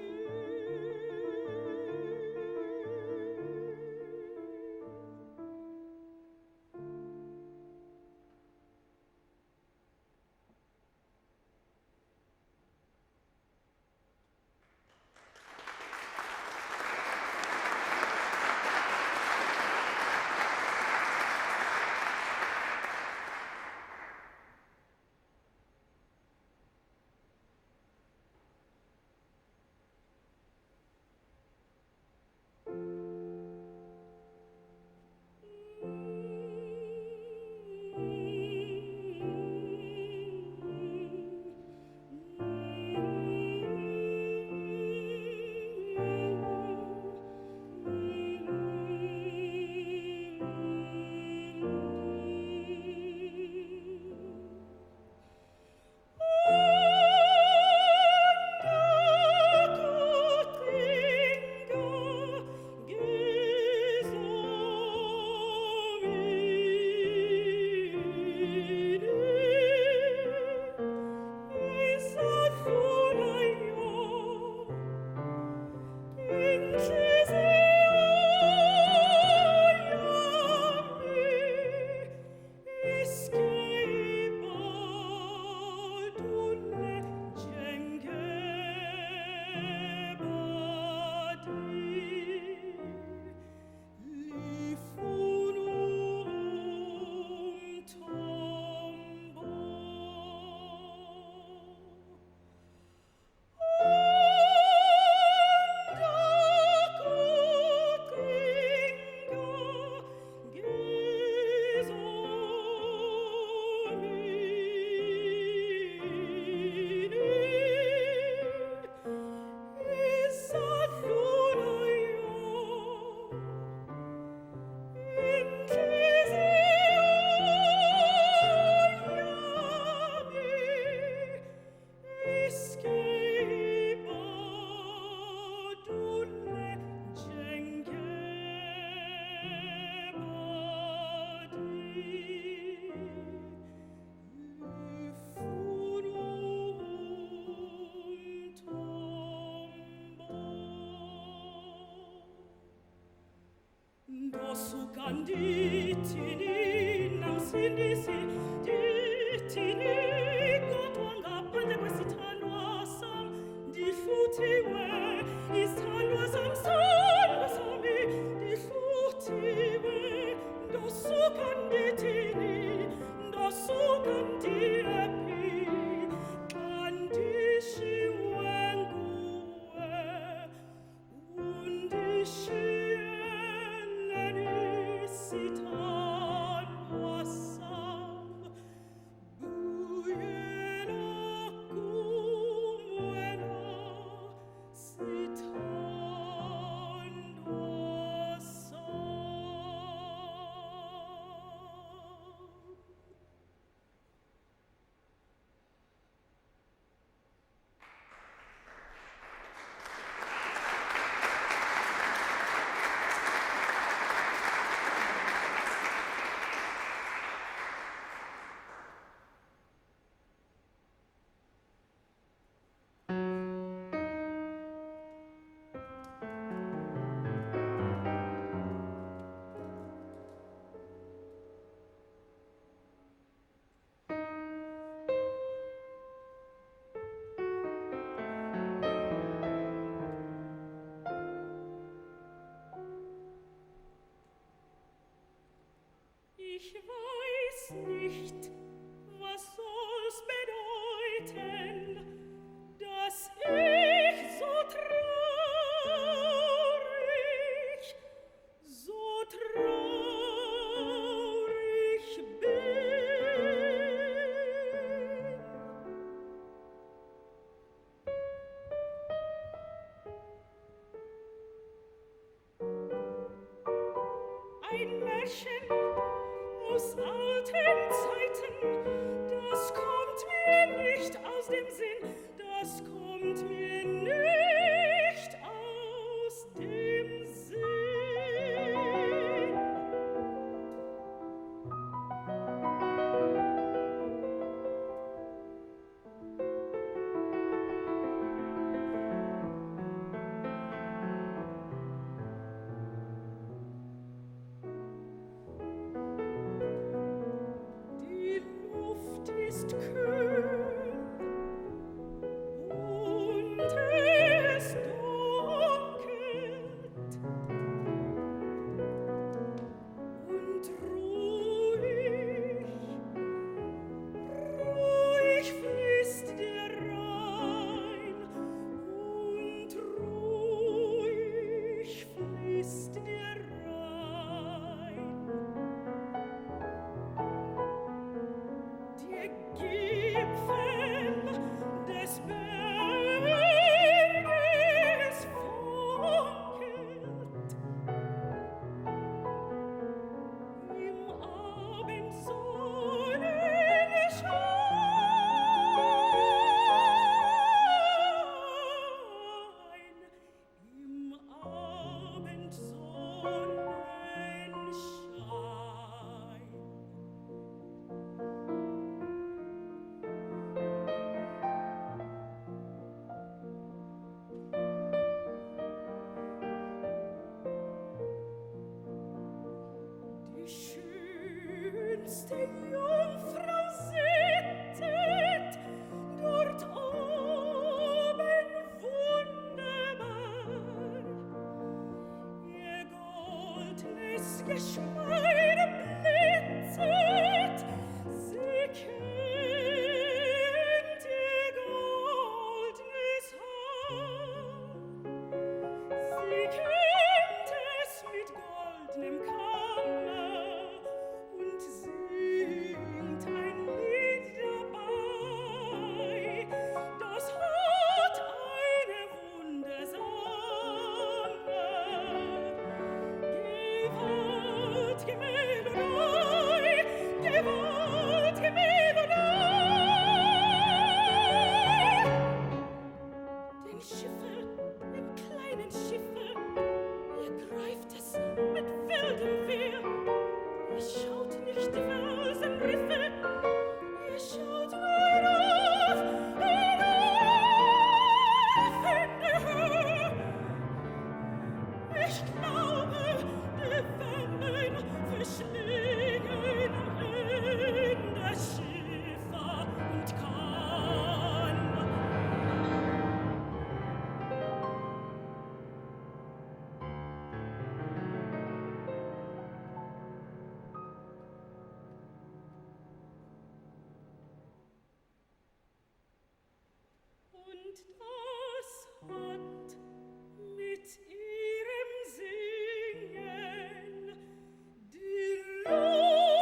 Ditini, nam sindisi, ditini, kotwanga pande kwesi tanwasam, di futiwe, is tanwasam sami, di futiwe, do sukan ditini, do sukan diepi, kandishi wenguwe, undishi sitan wasam, buyela kumwe Ein Märchen aus alten Zeiten, das kommt mir nicht aus dem Sinn, das kommt mir nicht aus dem Sinn. Die Luft ist kühl und es dunkelt und ruhig fließt der Rhein und ruhig fließt der Rhein. Der Gipfel des Berges funkelt im Abendsonnenschein. Die schönste Jungfrau sittet dort oben wunderbar. Ihr goldnes Geschmeide blitzet, sie kennt ihr goldnes Haar. Sie kennt es mit goldnem Kammer und singt ein Lied dabei. Das hat eine wundersame gewaltige Melodie, gewaltige Melodie. Den Schiffer, dem kleinen Schiffer, ihr greift es mit wildem Wehr. Ihr schaut nicht die Felsenriffe, ihr schaut hinauf in die Höhe. Ich glaube, die Wellen verschlingen in das Schiffer und kann. Und das hat mit ihrem Singen die Lorelei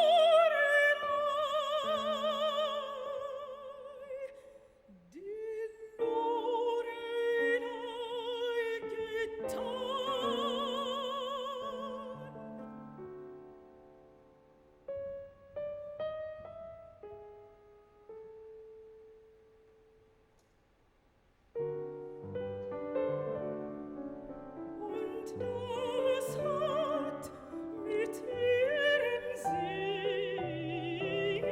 getan. Und das hat mit ihrem Singen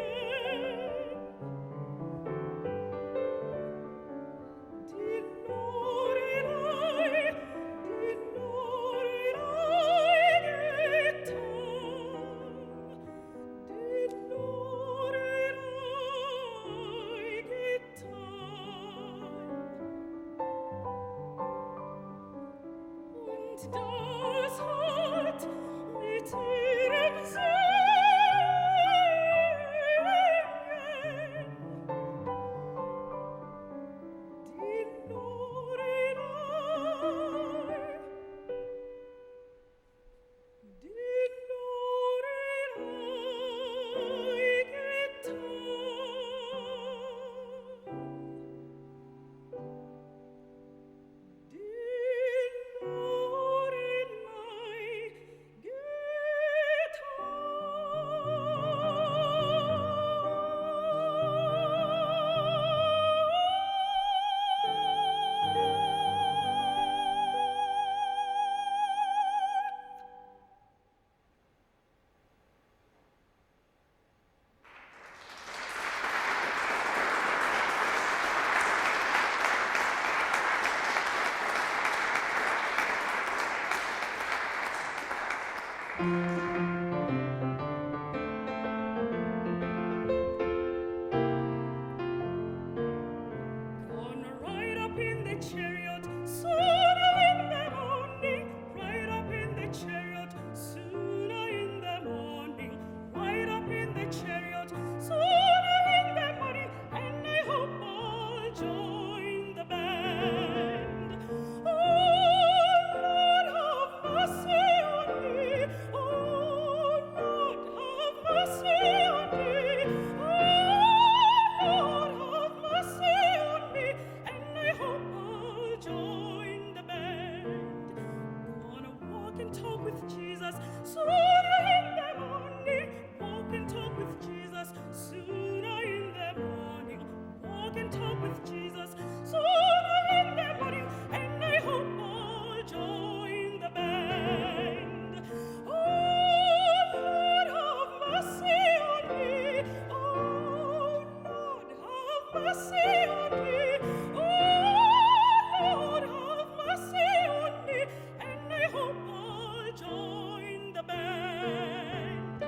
die Lorelei getan. Die Lorelei getan. Und das hat mit ihrem Singen Gonna ride up in the chariot, sooner in the morning. Ride up in the chariot, sooner in the morning. Ride up in the chariot, sooner in the morning. And I hope I'll join the band. Oh, Lord, have mercy on me. Oh, Lord, have mercy on me. Oh, Lord, have mercy on me. And I hope I'll join the band. Gonna walk and talk with Jesus sooner in the morning. Walk and talk with Jesus sooner in the morning. Walk and talk with Jesus sooner in the morning. And I hope I'll join the band. Oh, Lord, have mercy on me. Oh, Lord, have mercy on me. Oh, Lord, have mercy on me. And I hope I'll join the band.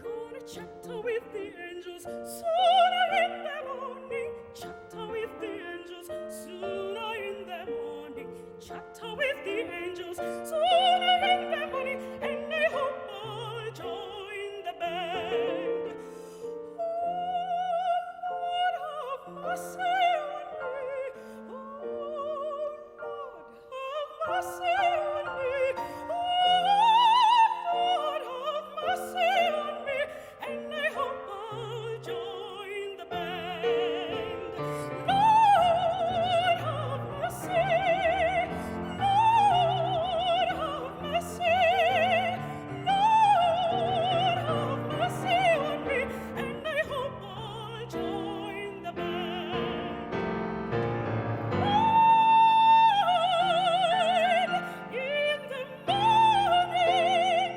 Gonna chatter with the angels sooner in the morning. Chatter with the angels sooner in the morning. Chatter with the angels sooner in the morning. And I hope I'll join the band. Oh, Lord, have mercy on me. Oh, Lord, have mercy on me. Oh, Lord, have mercy on me. And I hope I'll join the band. Lord, have mercy. Lord, have mercy. Lord, have mercy on me. And I hope I'll join the band. Lord, in the morning.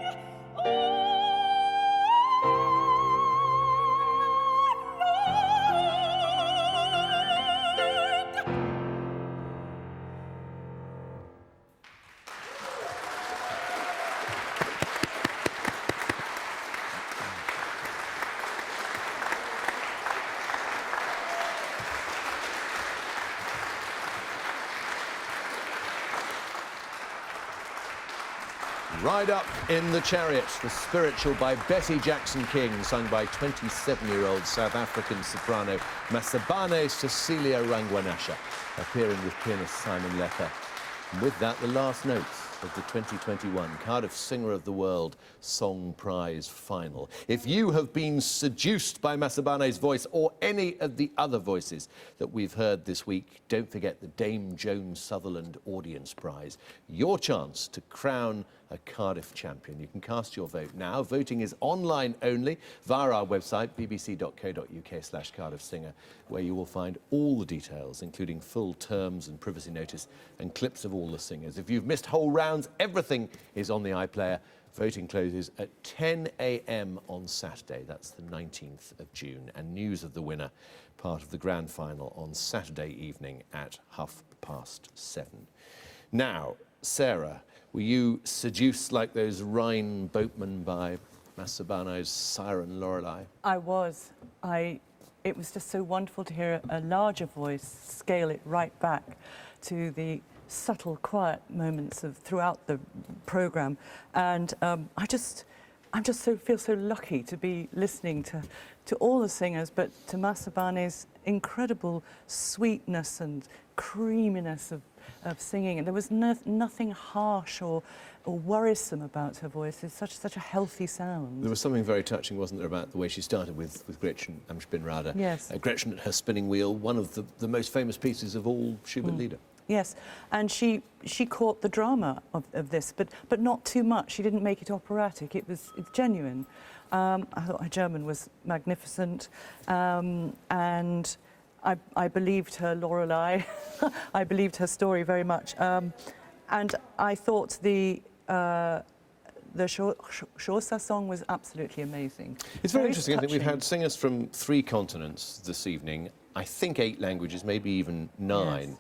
Ride Up in the Chariot, the spiritual by Betty Jackson King, sung by 27-year-old South African soprano Masabane Cecilia Rangwanasha, appearing with pianist Simon Lecker. And with that, the last notes of the 2021 Cardiff Singer of the World Song Prize Final. If you have been seduced by Masabane's voice or any of the other voices that we've heard this week, don't forget the Dame Joan Sutherland Audience Prize. Your chance to crown a Cardiff champion. You can cast your vote now. Voting is online only via our website, bbc.co.uk/Cardiff Singer, where you will find all the details, including full terms and privacy notice and clips of all the singers. If you've missed whole rounds, everything is on the iPlayer. Voting closes at 10 a.m. on Saturday. That's the 19th of June. And news of the winner, part of the grand final, on Saturday evening at 7:30. Now, Sarah, were you seduced like those Rhine boatmen by Masabane's Siren Lorelei? I was. It was just so wonderful to hear a larger voice scale it right back to the subtle, quiet moments of throughout the programme, and I just feel so lucky to be listening to all the singers, but to Masabane's incredible sweetness and creaminess of singing, and there was nothing harsh or worrisome about her voice. It's such a healthy sound. There was something very touching, wasn't there, about the way she started with Gretchen Amtsbinrade. Yes. Gretchen at her spinning wheel, one of the most famous pieces of all Schubert Lieder. Yes, and she caught the drama of this, but not too much. She didn't make it operatic. It's genuine. I thought her German was magnificent, and I believed her Lorelei. I believed her story very much, and I thought the Xhosa song was absolutely amazing. It's very interesting. I think we've had singers from 3 continents this evening, I think 8 languages, maybe even 9. Yes.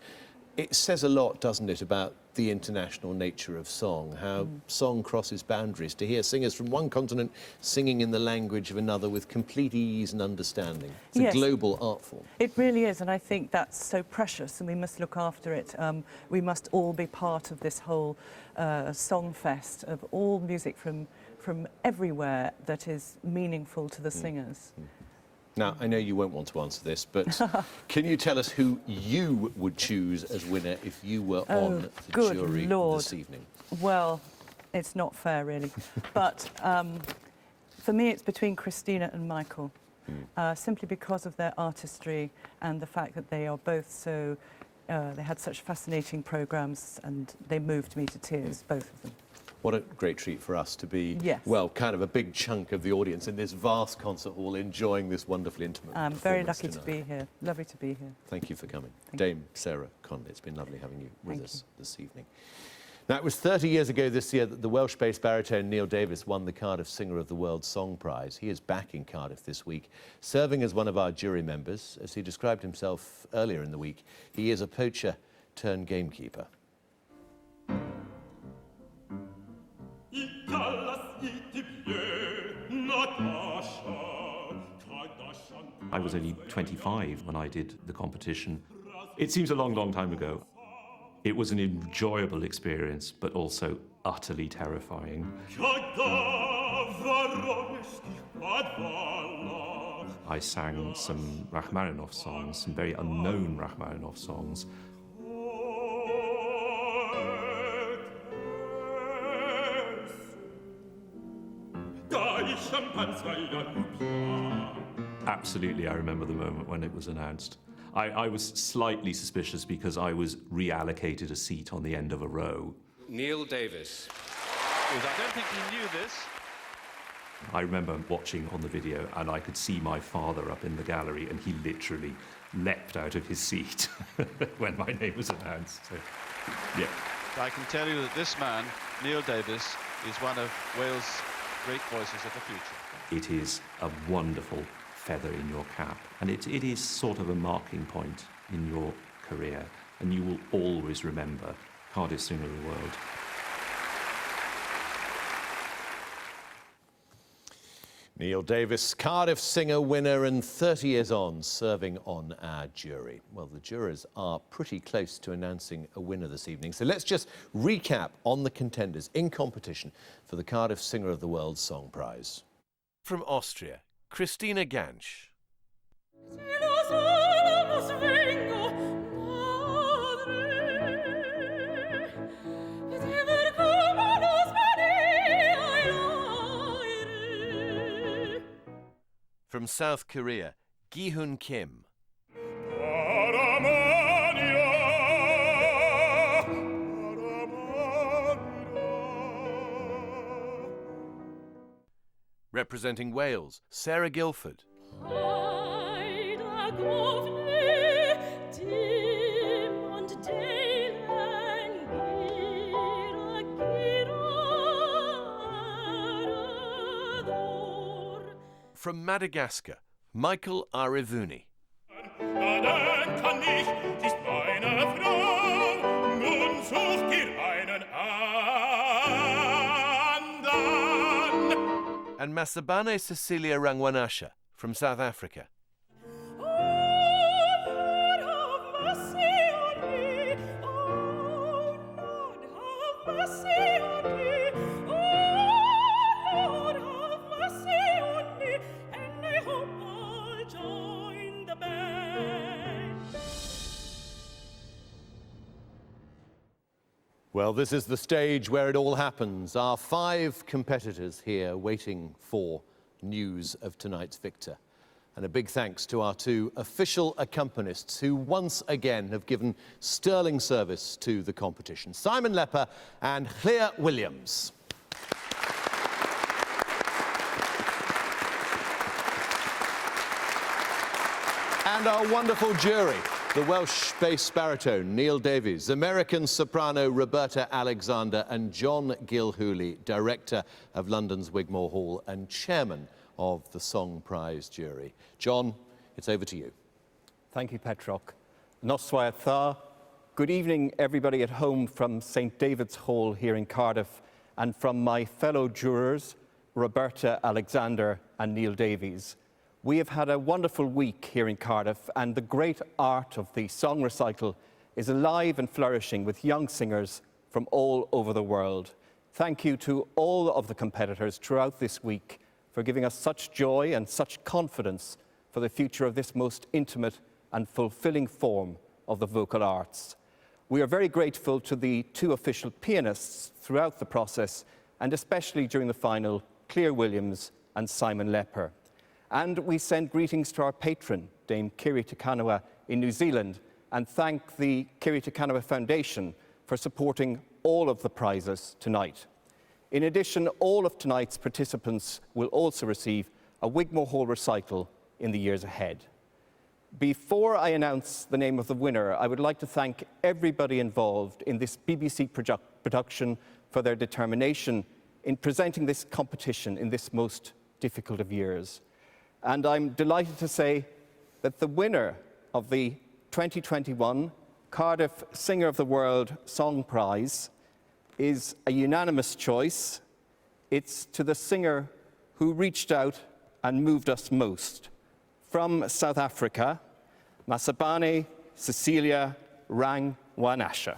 It says a lot, doesn't it, about the international nature of song, how song crosses boundaries, to hear singers from one continent singing in the language of another with complete ease and understanding. It's a global art form. It really is, and I think that's so precious, and we must look after it. We must all be part of this whole song fest of all music from everywhere that is meaningful to the singers. Now, I know you won't want to answer this, but can you tell us who you would choose as winner if you were on the jury this evening? Well, it's not fair, really. But for me, it's between Christina and Michael, simply because of their artistry and the fact that they are both so... they had such fascinating programmes, and they moved me to tears, both of them. What a great treat for us to be, well, kind of a big chunk of the audience in this vast concert hall enjoying this wonderfully intimate I'm performance very lucky tonight. to be here. Lovely to be here. Thank you for coming. Dame Sarah Conley, it's been lovely having you with us this evening. Now, it was 30 years ago this year that the Welsh-based baritone Neil Davies won the Cardiff Singer of the World Song Prize. He is back in Cardiff this week, serving as one of our jury members. As he described himself earlier in the week, he is a poacher turned gamekeeper. I was only 25 when I did the competition. It seems a long, long time ago. It was an enjoyable experience, but also utterly terrifying. I sang some Rachmaninoff songs, some very unknown Rachmaninoff songs. Absolutely, I remember the moment when it was announced. I was slightly suspicious because I was reallocated a seat on the end of a row. Neil Davies. I don't think he knew this. I remember watching on the video, and I could see my father up in the gallery, and he literally leapt out of his seat when my name was announced. So, yeah. I can tell you that this man, Neil Davies, is one of Wales' great voices of the future. It is a wonderful feather in your cap, and it is sort of a marking point in your career, and you will always remember Cardiff Singer of the World. Neil Davies, Cardiff Singer winner, and 30 years on, serving on our jury. Well, the jurors are pretty close to announcing a winner this evening, so let's just recap on the contenders in competition for the Cardiff Singer of the World Song Prize. From Austria, Christina Gansch. From South Korea, Kihun Kim. Representing Wales, Sarah Gilford. From Madagascar, Michael Arivony. And Masabane Cecilia Rangwanasha from South Africa. Well, this is the stage where it all happens. Our 5 competitors here waiting for news of tonight's victor. And a big thanks to our 2 official accompanists who once again have given sterling service to the competition. Simon Lepper and Claire Williams. And our wonderful jury. The Welsh-based baritone Neil Davies, American soprano Roberta Alexander, and John Gilhooly, director of London's Wigmore Hall and chairman of the Song Prize jury. John, it's over to you. Thank you, Petroc. Noswaith tha. Good evening, everybody at home from St. David's Hall here in Cardiff, and from my fellow jurors, Roberta Alexander and Neil Davies. We have had a wonderful week here in Cardiff, and the great art of the song recital is alive and flourishing with young singers from all over the world. Thank you to all of the competitors throughout this week for giving us such joy and such confidence for the future of this most intimate and fulfilling form of the vocal arts. We are very grateful to the two official pianists throughout the process, and especially during the final, Claire Williams and Simon Lepper. And we send greetings to our patron, Dame Kiri Takanawa in New Zealand, and thank the Kiri Takanawa Foundation for supporting all of the prizes tonight. In addition, all of tonight's participants will also receive a Wigmore Hall recital in the years ahead. Before I announce the name of the winner, I would like to thank everybody involved in this BBC production for their determination in presenting this competition in this most difficult of years. And I'm delighted to say that the winner of the 2021 Cardiff Singer of the World Song Prize is a unanimous choice. It's to the singer who reached out and moved us most. From South Africa, Masabane Cecilia Rangwanasha.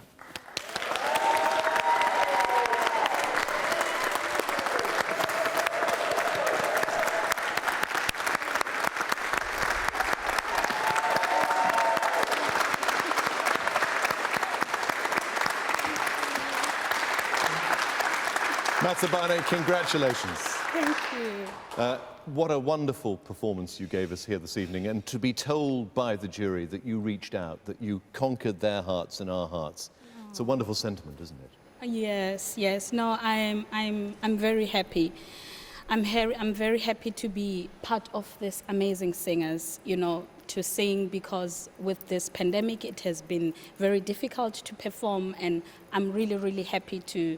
Masabane, congratulations. Thank you. What a wonderful performance you gave us here this evening, and to be told by the jury that you reached out, that you conquered their hearts and our hearts. Oh. It's a wonderful sentiment, isn't it? Yes, yes. No, I'm very happy. I'm very happy to be part of this amazing singers, you know, to sing, because with this pandemic it has been very difficult to perform, and I'm really, really happy to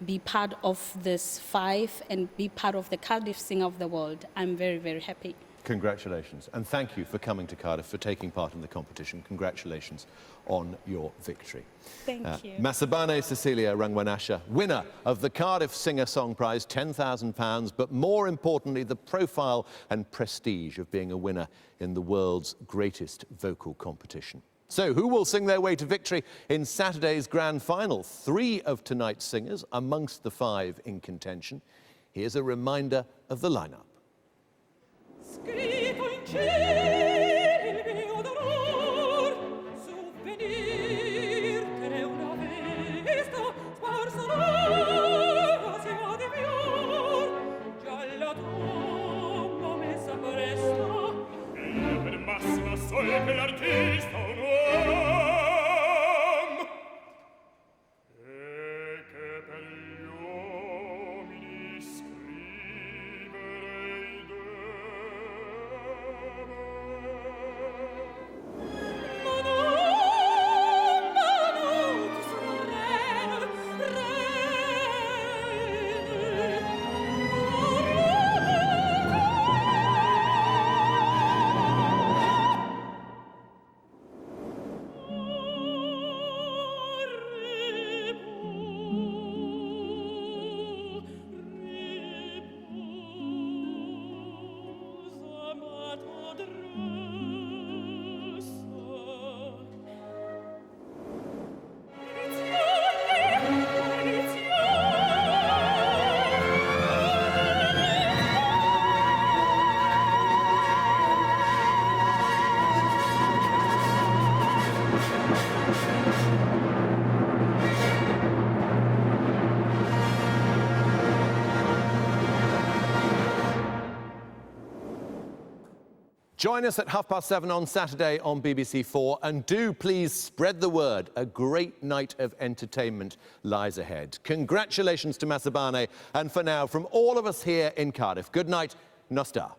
be part of this 5 and be part of the Cardiff Singer of the World. I'm very, very happy. Congratulations, and thank you for coming to Cardiff, for taking part in the competition. Congratulations on your victory. Thank you. Masabane Cecilia Rangwanasha, winner of the Cardiff Singer Song Prize, £10,000, but more importantly, the profile and prestige of being a winner in the world's greatest vocal competition. So, who will sing their way to victory in Saturday's grand final? 3 of tonight's singers amongst the 5 in contention. Here's a reminder of the lineup. Join us at 7:30 on Saturday on BBC4, and do please spread the word. A great night of entertainment lies ahead. Congratulations to Masabane, and for now, from all of us here in Cardiff, good night, Nostar.